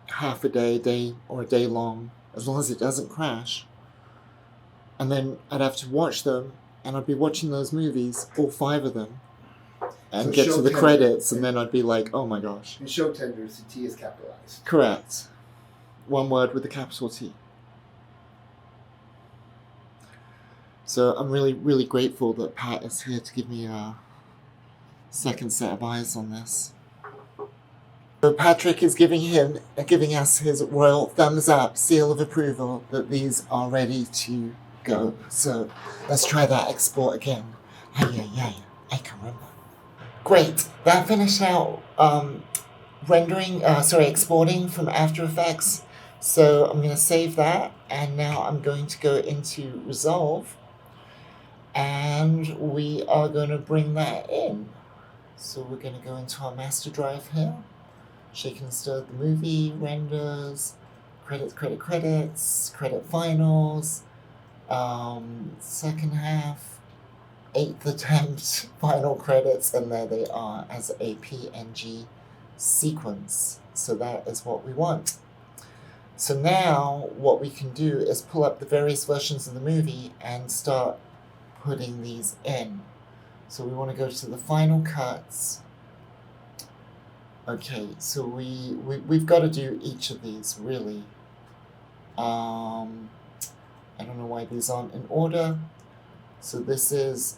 half a day, or a day long, as long as it doesn't crash. And then I'd have to watch them, and I'd be watching those movies, all 5 of them, and So get show to the tender- credits, and then I'd be like, oh my gosh. In show tenders, the T is capitalized. Correct. One word with a capital T. So I'm really, really grateful that Pat is here to give me a second set of eyes on this. So Patrick is giving us his royal thumbs up, seal of approval, that these are ready to go. So let's try that export again. I can remember. Great. That finished out exporting from After Effects. So I'm going to save that, and now I'm going to go into Resolve. And we are going to bring that in. So we're going to go into our master drive here. Shake and stir the movie, renders, credit finals, second half, 8th attempt, final credits, and there they are as a PNG sequence. So that is what we want. So now what we can do is pull up the various versions of the movie and start putting these in. So we want to go to the final cuts. Okay, so we've got to do each of these, really. I don't know why these aren't in order. So this is,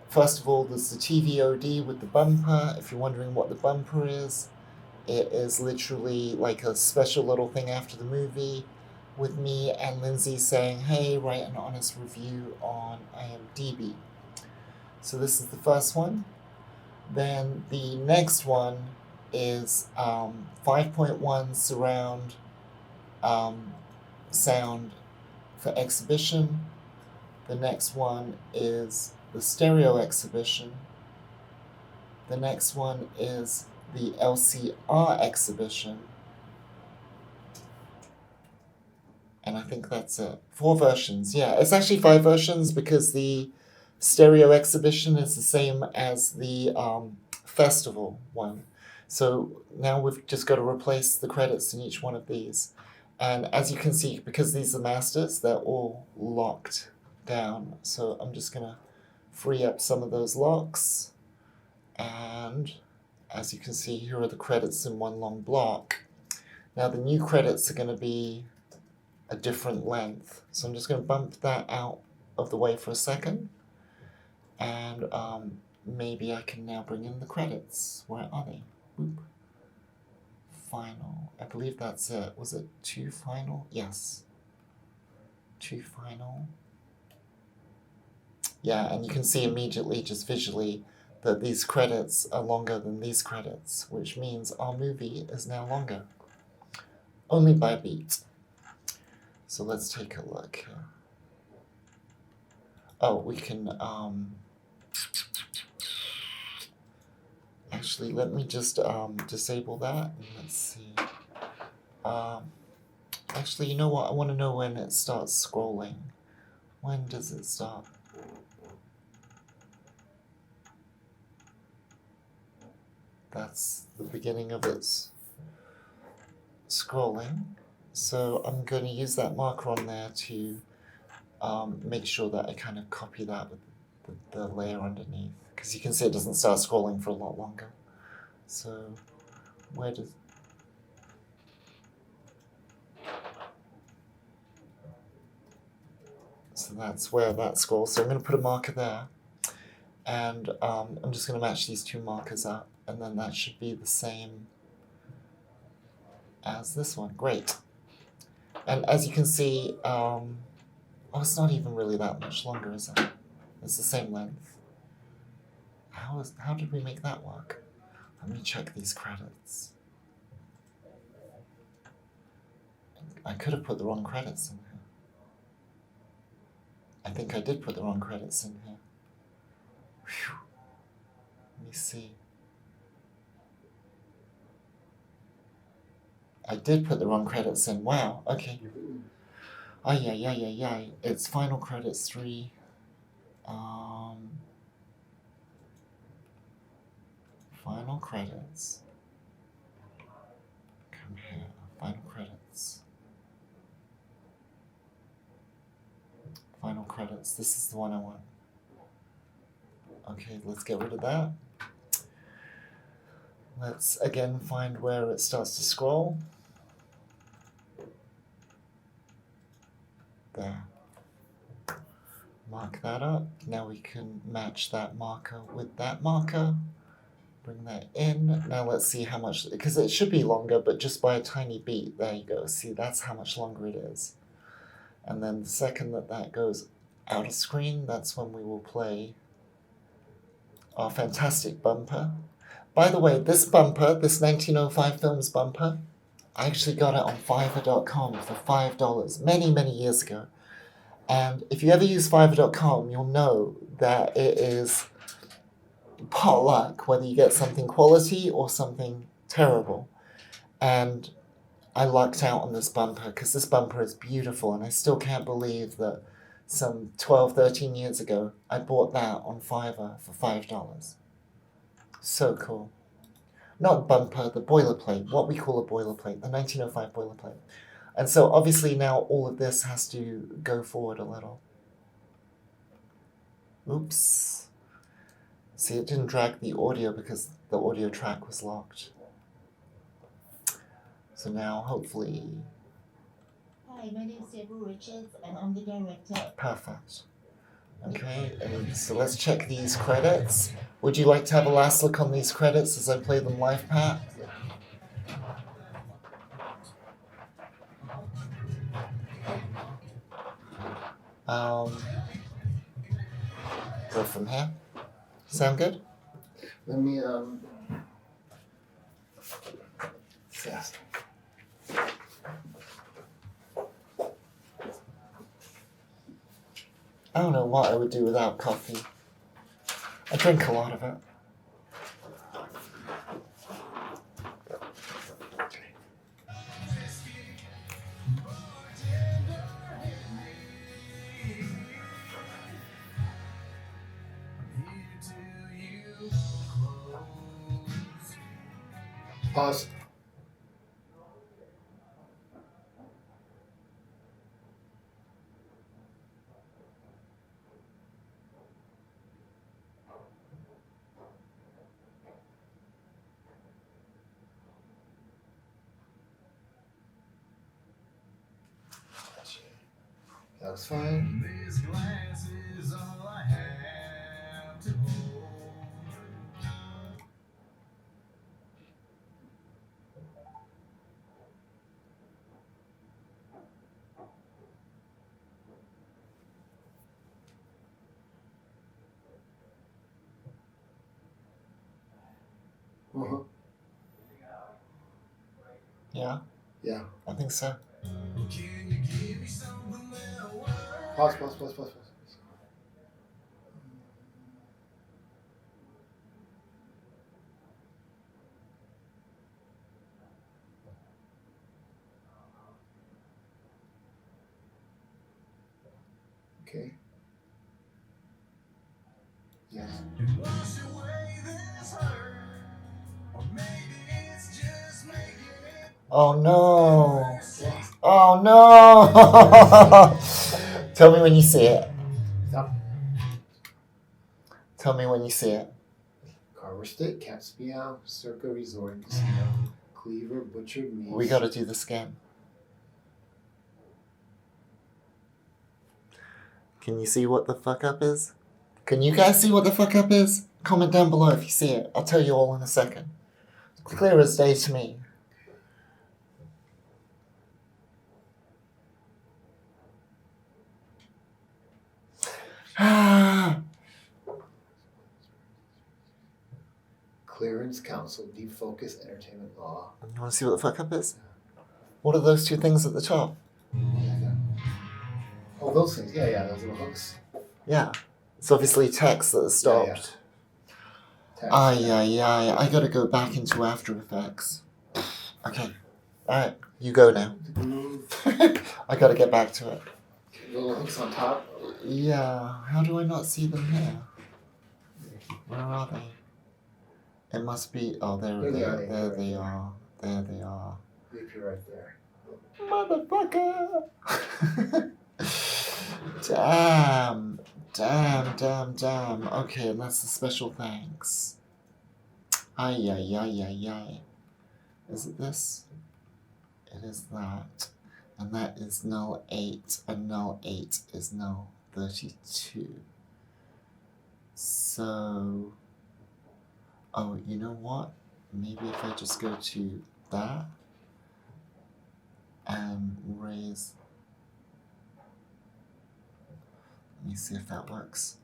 first of all, there's the TVOD with the bumper. If you're wondering what the bumper is, it is literally like a special little thing after the movie with me and Lindsay saying, hey, write an honest review on IMDb. So this is the first one. Then the next one is 5.1 surround sound for exhibition. The next one is the stereo exhibition. The next one is the LCR exhibition. And I think that's it. 4 versions. Yeah, it's actually 5 versions because the stereo exhibition is the same as the festival one. So now we've just got to replace the credits in each one of these. And as you can see, because these are masters, they're all locked down. So I'm just going to free up some of those locks. And as you can see, here are the credits in one long block. Now the new credits are going to be a different length. So I'm just going to bump that out of the way for a second. And maybe I can now bring in the credits. Where are they? Boop. Final. I believe that's it. Was it 2 final? Yes. 2 final. Yeah, and you can see immediately, just visually, that these credits are longer than these credits, which means our movie is now longer. Only by a beat. So let's take a look here. Oh, we can, actually, let me just disable that. And let's see. Actually, you know what? I want to know when it starts scrolling. When does it start? That's the beginning of its scrolling. So I'm going to use that marker on there to make sure that I kind of copy that with the layer underneath. Because you can see it doesn't start scrolling for a lot longer. So where does... So that's where that scrolls. So I'm going to put a marker there. And I'm just going to match these 2 markers up. And then that should be the same as this one. Great. And as you can see, oh, it's not even really that much longer, is it? It's the same length. How did we make that work? Let me check these credits. I could have put the wrong credits in here. I think I did put the wrong credits in here. Whew. Let me see. I did put the wrong credits in. Wow, okay. Oh, yeah. It's final credits 3. Final credits. Come here. Final credits. Final credits. This is the one I want. Okay, let's get rid of that. Let's again find where it starts to scroll. There. Mark that up. Now we can match that marker with that marker. Bring that in. Now let's see how much, because it should be longer, but just by a tiny beat. There you go. See, that's how much longer it is. And then the second that that goes out of screen, that's when we will play our fantastic bumper. By the way, this bumper, this 1905 Films bumper, I actually got it on Fiverr.com for $5 many, many years ago. And if you ever use Fiverr.com, you'll know that it is pot luck whether you get something quality or something terrible. And I lucked out on this bumper because this bumper is beautiful, and I still can't believe that some 12, 13 years ago, I bought that on Fiverr for $5. So cool. Not bumper, the boilerplate, what we call a boilerplate, the 1905 boilerplate. And so obviously now all of this has to go forward a little. Oops. See, it didn't drag the audio because the audio track was locked. So now hopefully... Hi, my name is Deborah Richards and I'm the director. Perfect. Okay, and so let's check these credits. Would you like to have a last look on these credits as I play them live, Pat? Go from here. Sound good? Let me fast. I don't know what I would do without coffee. I drink a lot of it. Pause. That was fine. This glass is all I have to hold. Uh-huh. Yeah? Yeah. I think so. Pause, pause, pause, pause, pause. Okay. Yes. Oh no! Oh no! Tell me when you see it. Stop. Tell me when you see it. Carver Stick, Caspian, Circa Resort, Casino, Cleaver, Butchered Meats. We gotta do this again. Can you see what the fuck up is? Can you guys see what the fuck up is? Comment down below if you see it. I'll tell you all in a second. Clear as day to me. Clearance Council, Deep Focus, Entertainment Law. You want to see what the fuck up is? What are those two things at the top? Oh, those things. Yeah, yeah, those little hooks. Yeah. It's obviously text that has stopped. Ay, ay, ay. I gotta go back into After Effects. Okay. Alright, you go now. I gotta get back to it. Little hooks on top. Yeah, how do I not see them here? Where are they? It must be. Oh, there they are. There they are. There they are. If you're right there. Motherfucker! Damn. Damn, damn, damn. Okay, and that's the special thanks. Ay, ay, ay, ay, ay. Is it this? It is that. And that is null 8. And null 8 is null 32. So... Oh, you know what? Maybe if I just go to that and raise... Let me see if that works.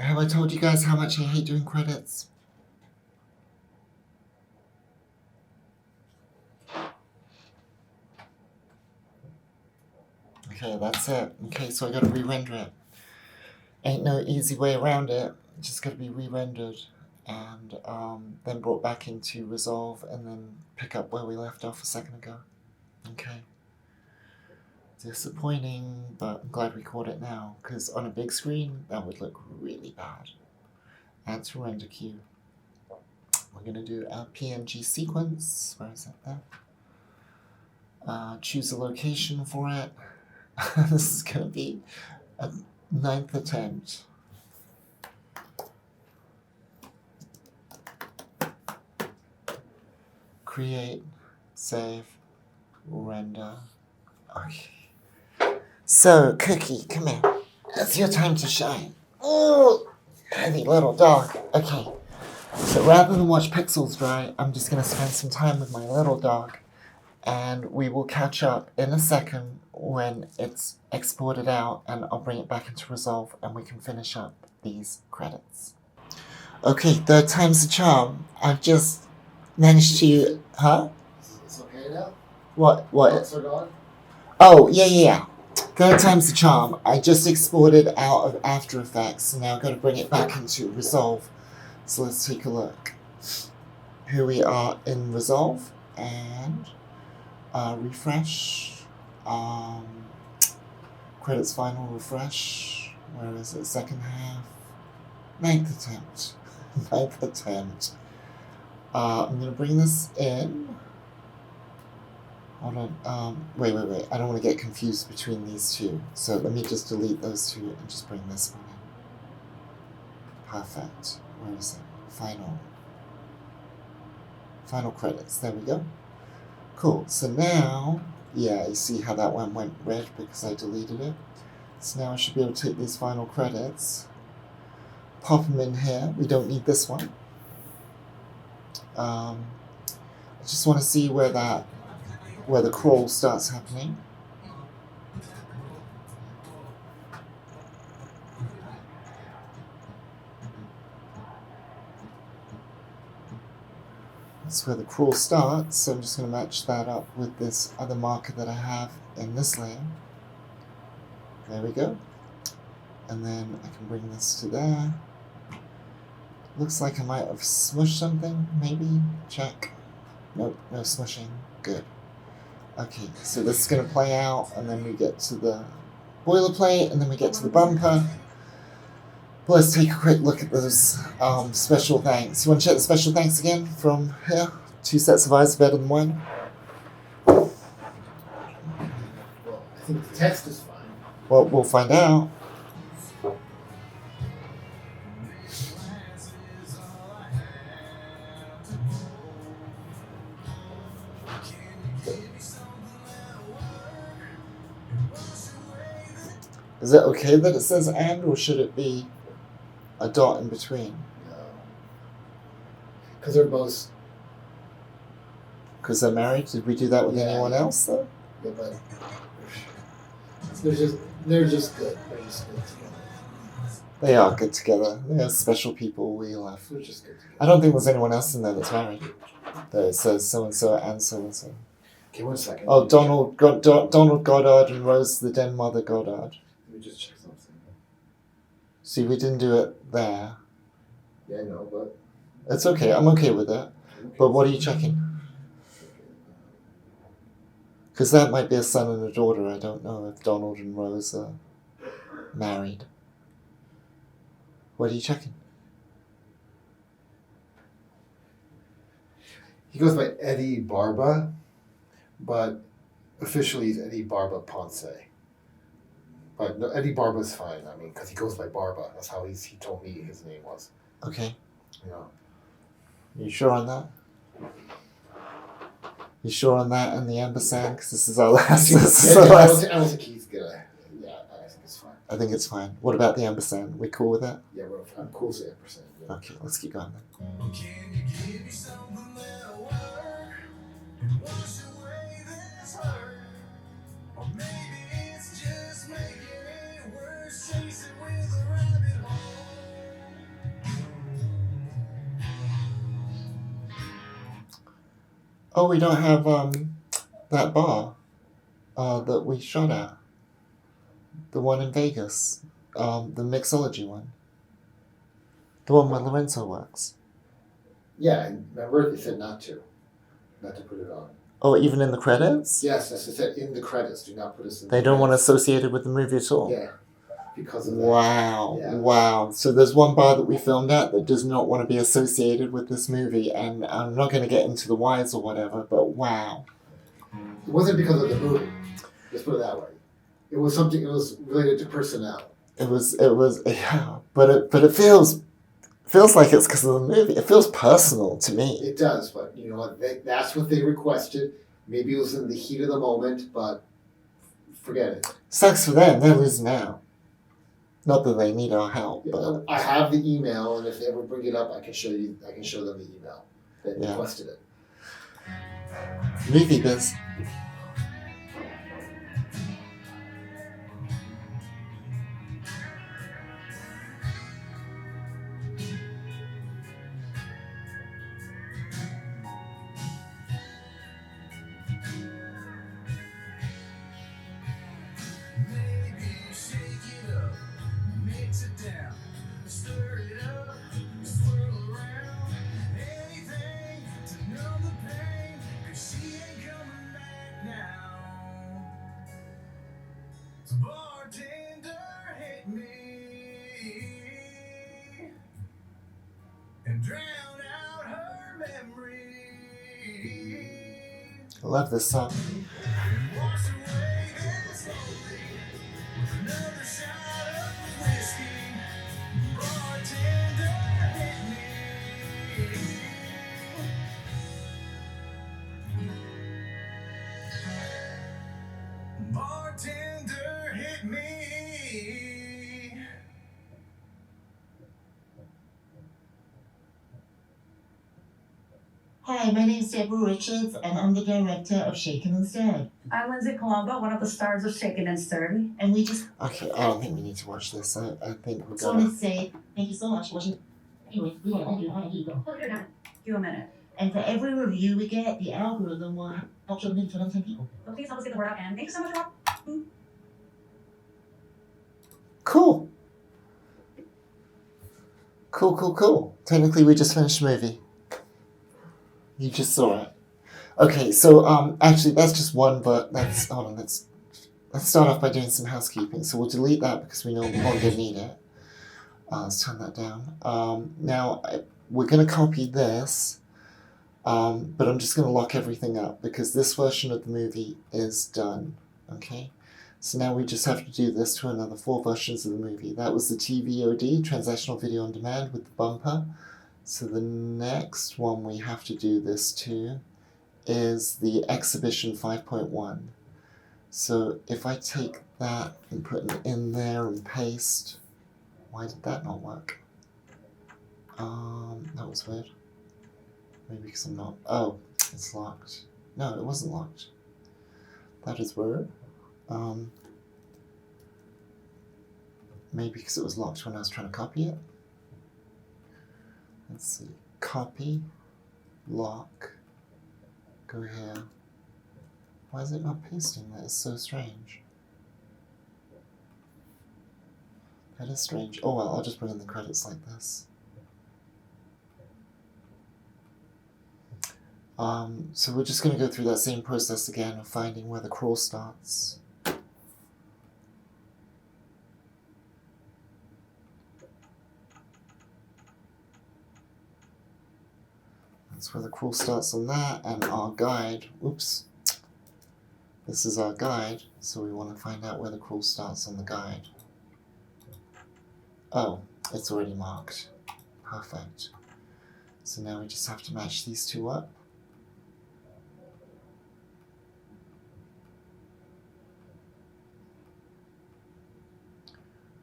Have I told you guys how much I hate doing credits? Okay, that's it. Okay, so I gotta re-render it. Ain't no easy way around it. It's just gotta be re-rendered and then brought back into Resolve and then pick up where we left off a second ago. Okay. Disappointing, but I'm glad we caught it now, because on a big screen, that would look really bad. Add to render queue. We're gonna do our PNG sequence. Where is it there? Choose a location for it. This is gonna be a 9th attempt. Create, save, render. Okay. So, Cookie, come here. It's your time to shine. Oh, heavy little dog. Okay. So rather than watch pixels dry, I'm just going to spend some time with my little dog. And we will catch up in a second when it's exported out, and I'll bring it back into Resolve and we can finish up these credits. Okay, 3rd time's the charm. I've just managed to, huh? It's okay now? What? Bugs are gone? Oh, yeah. Third time's the charm. I just exported out of After Effects, so now I've got to bring it back into Resolve. So let's take a look. Here we are in Resolve, and refresh. Credits final refresh. Where is it? Second half. 9th attempt. 9th attempt. I'm gonna bring this in. Hold on. Wait. I don't want to get confused between these two. So let me just delete those two and just bring this one in. Perfect. Where is it? Final credits. There we go. Cool. So now, yeah, you see how that one went red because I deleted it. So now I should be able to take these final credits, pop them in here. We don't need this one. I just want to see where the crawl starts happening. That's where the crawl starts, so I'm just going to match that up with this other marker that I have in this layer. There we go. And then I can bring this to there. Looks like I might have smushed something, maybe? Check. Nope, no smushing. Good. Okay, so this is going to play out, and then we get to the boilerplate, and then we get to the bumper. But let's take a quick look at those special thanks. You want to check the special thanks again from here? 2 sets of eyes are better than one. Well, I think the text is fine. Well, we'll find out. Is it okay that it says and, or should it be a dot in between? No. Because they're both. Because they're married? Did we do that with anyone else, though? Yeah, but they're just good. They're just good together. They are good together. They're special people we love. They're just good together. I don't think there's anyone else in there that's married. That it says so-and-so and so-and-so. Okay, 1 second. Oh, Donald Goddard and Rose the Den Mother Goddard. Let me just check something. See, we didn't do it there. Yeah, I know, but... It's okay. I'm okay with it. But what are you checking? Because that might be a son and a daughter. I don't know if Donald and Rose are married. What are you checking? He goes by Eddie Barba, but officially he's Eddie Barba Ponce. But no, Eddie Barba's fine, I mean, because he goes by Barba. That's how he told me his name was. Okay. Yeah. You sure on that? You sure on that and the ampersand? Because this is our last. I don't think he's gonna. Yeah, I think it's fine. I think it's fine. What about the ampersand? We cool with that? Yeah, I'm cool with the ampersand. Yeah. Okay, let's keep going then. Can you give me something that'll work? Wash away this hurt. Or maybe it's just making it worse, chasing with a rabbit hole. Oh, we don't have that bar that we shot at. The one in Vegas. The mixology one. The one where Lorenzo works. Yeah, and remember they said not to put it on. Oh, even in the credits? Yes, as I said, in the credits, do not put us in. They don't want associated with the movie at all. Yeah, because of that. Wow, Yeah. wow. So there's one bar that we filmed at that does not want to be associated with this movie, and I'm not going to get into the whys or whatever, but wow. It wasn't because of the movie. Let's put it that way. It was something. It was related to personnel. It was, yeah. But it feels like it's because of the movie. It feels personal to me. It does, but you know what? That's what they requested. Maybe it was in the heat of the moment, but forget it. Sucks for them. They're losing out. Not that they need our help, Yeah, but I have the email, and if they ever bring it up, I can show them the email that Yeah. requested it. movie biz. and drown out her memory. I love this song. Wash away this lonely with another shot of whiskey. Bartender, hit me. Bartender, hit me. Hi, my name is Deborah Richards, and I'm the director of Shaken and Stirred. I'm Lindsay Colombo, one of the stars of Shaken and Stirred. And we just Okay, I don't think we need to watch this. I think we're wanted gonna. to say thank you so much for watching. Anyway, we want to thank you. How do you go? Give you a minute. And for every review we get, the algorithm will help show the movie to another 10 people. So please help us get the word out, and thank you so much, Rob. Cool. Cool. Technically, we just finished the movie. You just saw it. Okay, so actually, that's just one, but let's start off by doing some housekeeping. So we'll delete that because we no longer need it. Let's turn that down. Now we're gonna copy this, but I'm just gonna lock everything up because this version of the movie is done. Okay. So now we just have to do this to another 4 versions of the movie. That was the TVOD, Transactional Video On Demand, with the bumper. So the next one we have to do this to is the Exhibition 5.1. So if I take that and put it in there and paste, why did that not work? That was weird. Maybe because I'm not, oh, it's locked. No, it wasn't locked. That is weird. Maybe because it was locked when I was trying to copy it. Let's see. Copy, lock, go here. Why is it not pasting? That is so strange. That is strange. Oh well, I'll just bring in the credits like this. So we're just going to go through that same process again of finding where the crawl starts. That's where the crawl starts on that, and our guide, oops, this is our guide, so we want to find out where the crawl starts on the guide. Oh, it's already marked. Perfect. So now we just have to match these two up.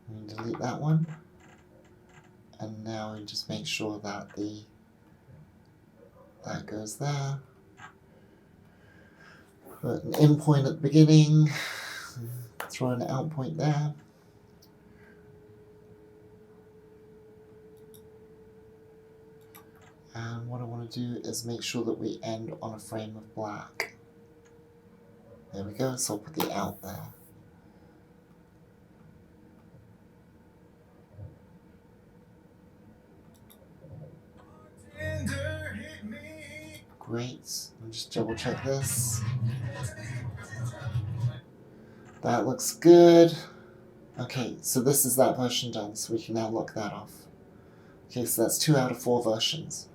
We delete that one, and now we just make sure that that goes there. Put an in point at the beginning, throw an out point there. And what I want to do is make sure that we end on a frame of black. There we go, so I'll put the out there. Great, I'll just double check this. That looks good. Okay, so this is that version done, so we can now lock that off. Okay, so that's 2 out of 4 versions.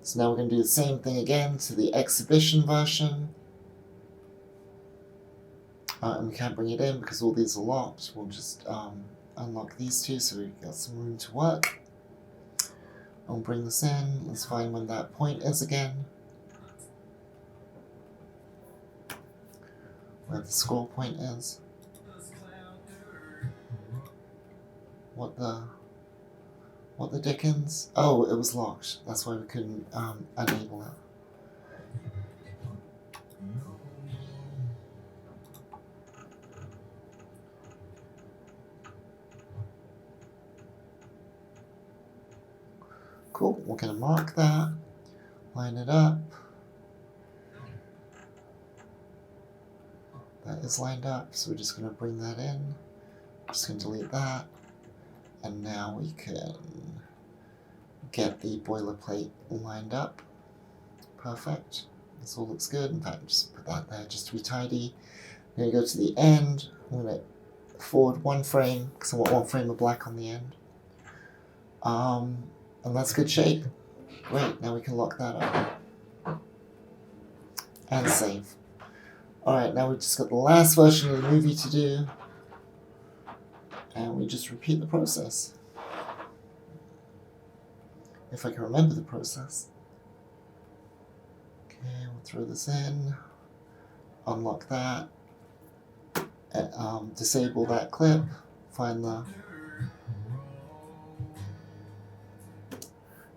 So now we're going to do the same thing again to the exhibition version. And we can't bring it in because all these are locked. We'll just unlock these two so we've got some room to work. I'll bring this in. Let's find when that point is again. Where the scroll point is. What the dickens? Oh, it was locked. That's why we couldn't enable it. Cool, we're going to mark that, line it up. That is lined up, so we're just going to bring that in. Just going to delete that. And now we can get the boilerplate lined up. Perfect. This all looks good. In fact, just put that there just to be tidy. I'm going to go to the end. I'm going to forward 1 frame because I want 1 frame of black on the end. And that's good shape. Great, now we can lock that up. And save. Alright, now we've just got the last version of the movie to do. And we just repeat the process. If I can remember the process. Okay, we'll throw this in. Unlock that. Disable that clip. Find the...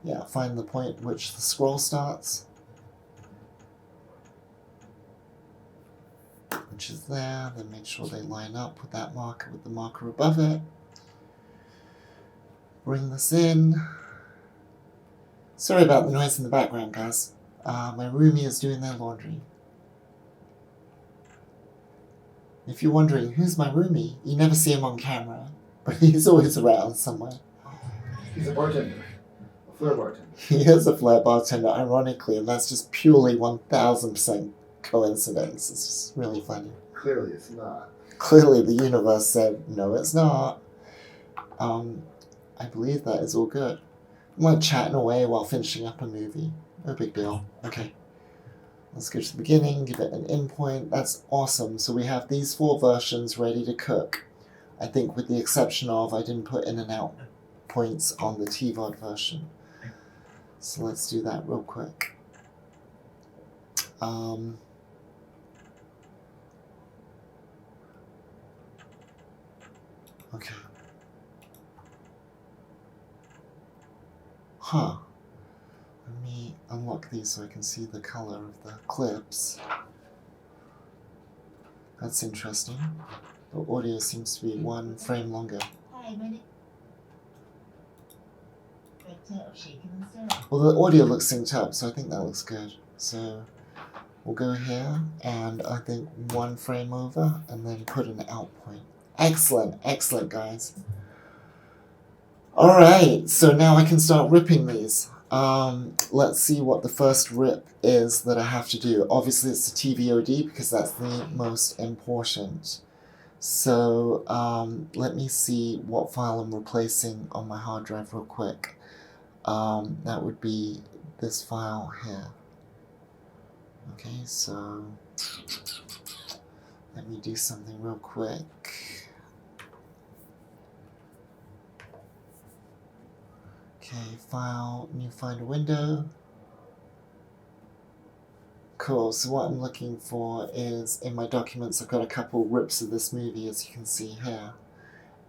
Yeah, find the point at which the scroll starts. Which is there, then make sure they line up with that marker with the marker above it. Bring this in. Sorry about the noise in the background, guys. My roomie is doing their laundry. If you're wondering, who's my roomie? You never see him on camera, but he's always around somewhere. He's a bartender. A flair bartender. He is a flair bartender, ironically, and that's just purely 1000% coincidence. It's just really funny. Clearly it's not. Clearly the universe said, no, it's not. I believe that is all good. I'm like chatting away while finishing up a movie. No big deal. Okay. Let's go to the beginning, give it an in point. That's awesome. So we have these 4 versions ready to cook. I think with the exception of I didn't put in and out points on the TVOD version. So let's do that real quick. Okay. Huh. Let me unlock these so I can see the color of the clips. That's interesting. The audio seems to be 1 frame longer. Hi, my name of Shaken and Syrup. Well, the audio looks synced up, so I think that looks good. So we'll go here, and I think 1 frame over, and then put an out point. Excellent, excellent, guys. Alright, so now I can start ripping these. Let's see what the first rip is that I have to do. Obviously it's the TVOD because that's the most important. So let me see what file I'm replacing on my hard drive real quick. That would be this file here. Okay, so let me do something real quick. Okay, file, new find a window. Cool, so what I'm looking for is, in my documents, I've got a couple rips of this movie, as you can see here.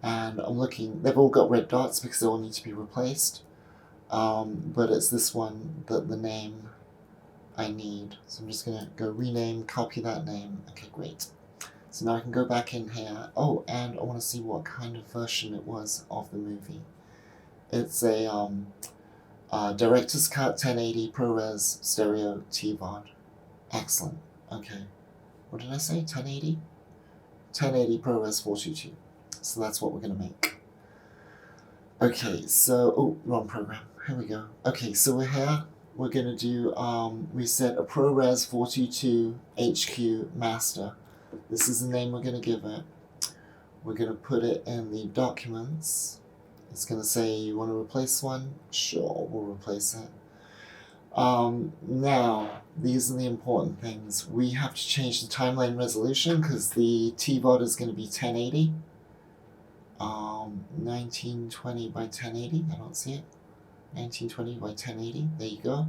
And I'm looking, they've all got red dots because they all need to be replaced. But it's this one, the name I need. So I'm just gonna go rename, copy that name. Okay, great. So now I can go back in here. Oh, and I wanna see what kind of version it was of the movie. It's a director's cut 1080 ProRes stereo TVOD. Excellent. Okay. What did I say? 1080? 1080 ProRes 422. So that's what we're going to make. Okay, so... Oh, wrong program. Here we go. Okay, so we're here. We're going to do... we set a ProRes 422 HQ master. This is the name we're going to give it. We're going to put it in the documents. It's going to say, you want to replace one? Sure, we'll replace it. Now, these are the important things. We have to change the timeline resolution because the TVOD is going to be 1080. 1920 by 1080. I don't see it. 1920 by 1080. There you go.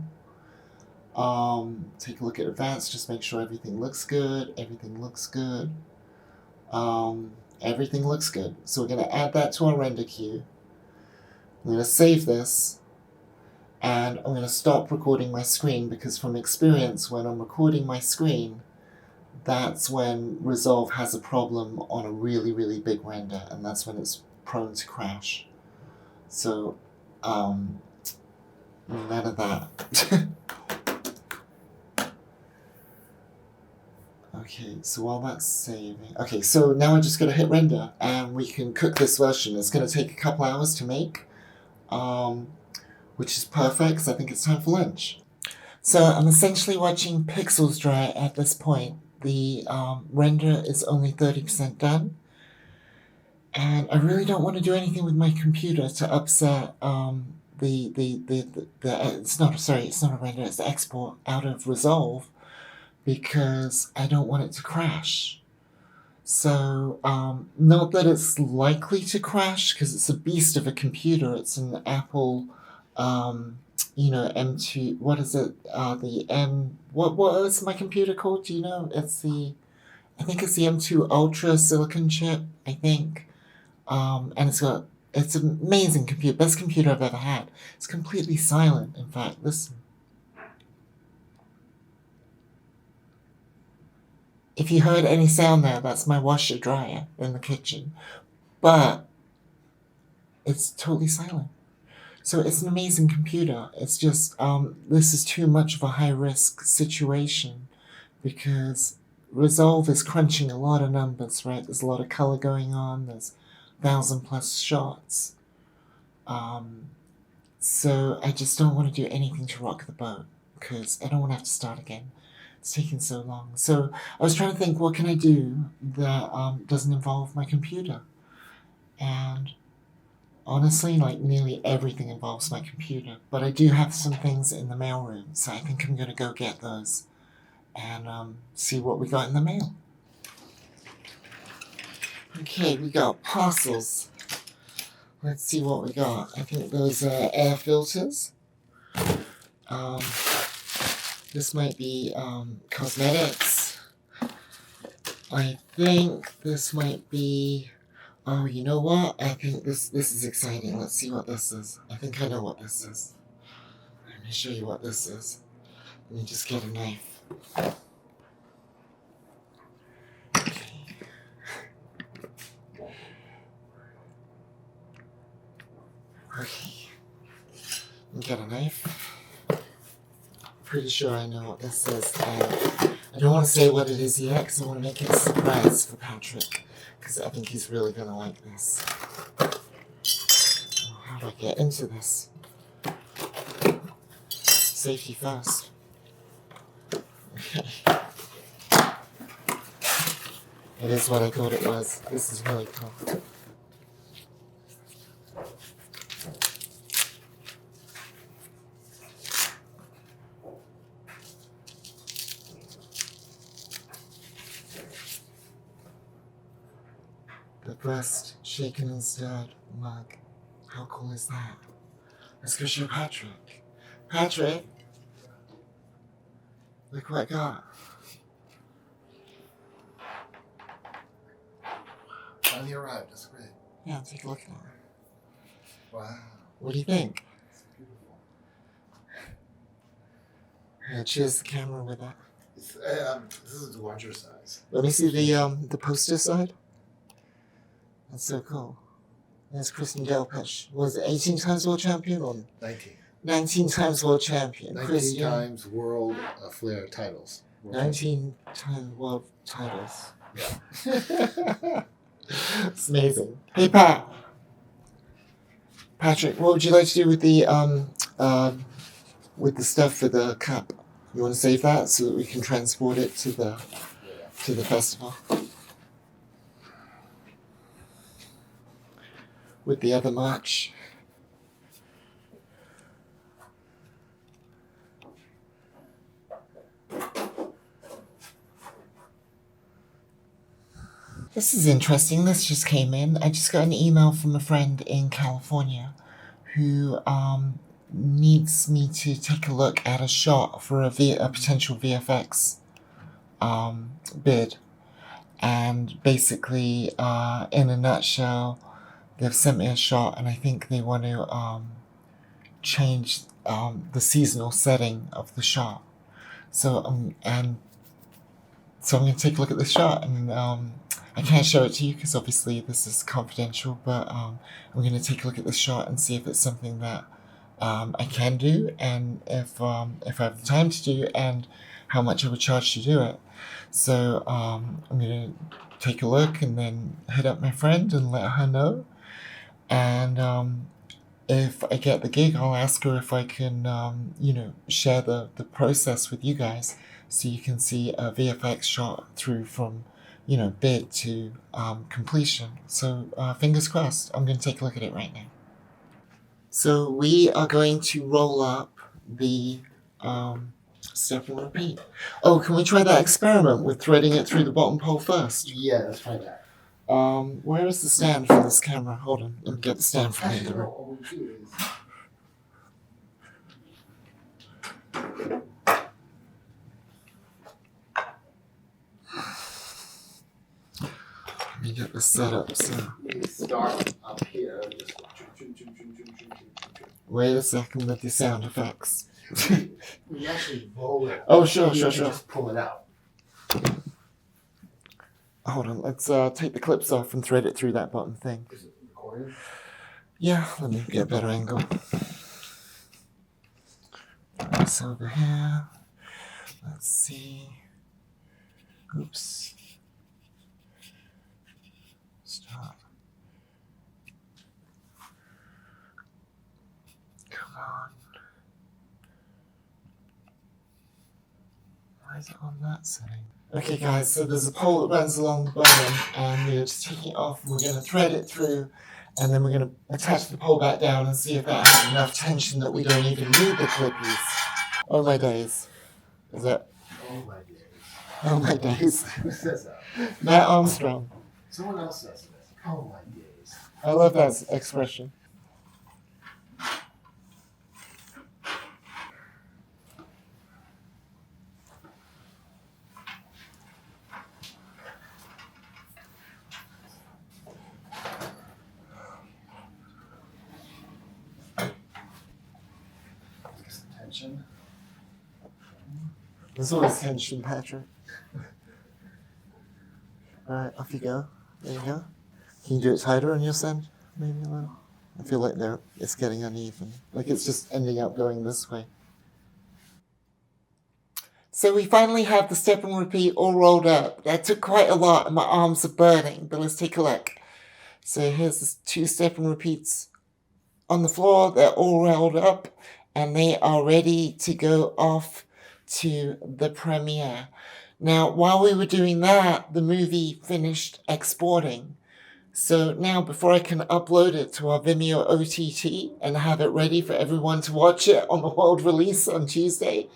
Take a look at advanced. Just make sure everything looks good. Everything looks good. Everything looks good. So we're going to add that to our render queue. I'm going to save this, and I'm going to stop recording my screen because from experience, when I'm recording my screen, that's when Resolve has a problem on a really, really big render, and that's when it's prone to crash. So, none of that. Okay, so while that's saving... Okay, so now I just got to hit render, and we can cook this version. It's going to take a couple hours to make. Which is perfect because I think it's time for lunch. So I'm essentially watching pixels dry at this point. The render is only 30% done. And I really don't want to do anything with my computer to upset it's not, sorry, it's not a render, it's the export out of Resolve because I don't want it to crash. So, not that it's likely to crash because it's a beast of a computer. It's an Apple, M2, what is it? What is my computer called? Do you know? I think it's the M2 Ultra Silicon chip, I think. And it's an amazing computer, best computer I've ever had. It's completely silent, in fact. Listen. If you heard any sound there, that's my washer dryer in the kitchen. But it's totally silent. So it's an amazing computer. It's just, this is too much of a high risk situation because Resolve is crunching a lot of numbers, right? There's a lot of color going on. There's 1,000+ shots. So I just don't want to do anything to rock the boat because I don't want to have to start again. It's taking so long. So I was trying to think, what can I do that doesn't involve my computer? And honestly, like nearly everything involves my computer. But I do have some things in the mailroom, so I think I'm going to go get those and see what we got in the mail. Okay, we got parcels. Let's see what we got. I think those are air filters. This might be cosmetics. I think this might be... Oh, you know what? I think this is exciting. Let's see what this is. I think I know what this is. Let me show you what this is. Let me just get a knife. Okay. Get a knife. Pretty sure I know what this is. I don't want to say what it is yet because I want to make it a surprise for Patrick because I think he's really going to like this. How do I get into this? Safety first. Okay. It is what I thought it was. This is really cool. The breast shaken and stirred mug. How cool is that? Let's go show Patrick. Patrick! Look what I got. Finally arrived, that's great. Yeah, take a look at it. Wow. What do you think? It's beautiful. Cheers the camera with that. This is the larger size. Let me see the poster side. That's so cool. There's Kristen Delpech. Was it 18 times world champion or 19. 19 times world champion? 19 Kristen. times world Flair titles. 19 times world titles. Yeah. It's amazing. Hey Pat. Patrick, what would you like to do with the stuff for the cup? You want to save that so that we can transport it to the festival? With the other merch. This is interesting. This just came in. I just got an email from a friend in California who needs me to take a look at a shot for a potential VFX bid. And basically, in a nutshell, they've sent me a shot and I think they want to change the seasonal setting of the shot. So I'm going to take a look at the shot and I can't show it to you because obviously this is confidential, but I'm going to take a look at the shot and see if it's something that I can do and if I have the time to do and how much I would charge to do it. So I'm going to take a look and then hit up my friend and let her know. And if I get the gig, I'll ask her if I can, share the process with you guys so you can see a VFX shot through from, bid to completion. So fingers crossed. I'm going to take a look at it right now. So we are going to roll up the step and repeat. Oh, can we try that experiment with threading it through the bottom pole first? Yeah, let's try that. Where is the stand for this camera? Hold on, let me get the stand from Actually, the no, all we do is... Let me get this set up. So We start up here. Just... wait a second with the sound effects. We actually roll it. Oh, sure. Just pull it out. Hold on, let's take the clips off and thread it through that bottom thing. Is it recording? Yeah, let me get a better angle. This over here. Let's see. Oops. Stop. Come on. Why is it on that setting? Okay guys, so there's a pole that runs along the bottom and we're just taking it off and we're going to thread it through and then we're going to attach the pole back down and see if that has enough tension that we don't even need the clippies. Oh my days. Is that? Oh my days. Oh my days. Who says that? Matt Armstrong. Someone else says this. Oh my days. I love that expression. Tension. There's always tension, Patrick. Alright, off you go. There you go. Can you do it tighter on your side? Maybe a little. I feel like it's getting uneven. Like it's just ending up going this way. So we finally have the step and repeat all rolled up. That took quite a lot and my arms are burning, but let's take a look. So here's the 2 step and repeats on the floor. They're all rolled up and they are ready to go off to the premiere. Now, while we were doing that, the movie finished exporting. So now, before I can upload it to our Vimeo OTT and have it ready for everyone to watch it on the world release on Tuesday,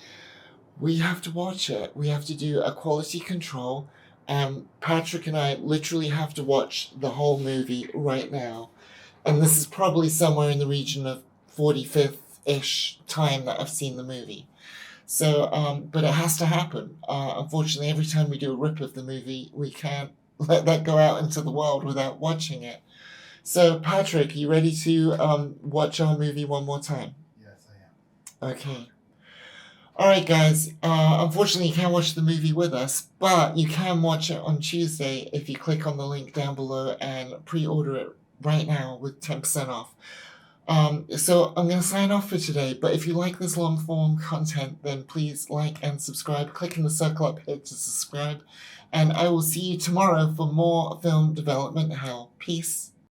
we have to watch it. We have to do a quality control. And Patrick and I literally have to watch the whole movie right now. And this is probably somewhere in the region of 45th-ish time that I've seen the movie. So, but it has to happen. Unfortunately, every time we do a rip of the movie, we can't let that go out into the world without watching it. So, Patrick, you ready to watch our movie one more time? Yes, I am. Okay. Alright, guys. Unfortunately, you can't watch the movie with us, but you can watch it on Tuesday if you click on the link down below and pre-order it right now with 10% off. So I'm going to sign off for today, but if you like this long form content, then please like and subscribe. Click in the circle up here to subscribe, and I will see you tomorrow for more film development hell. Peace.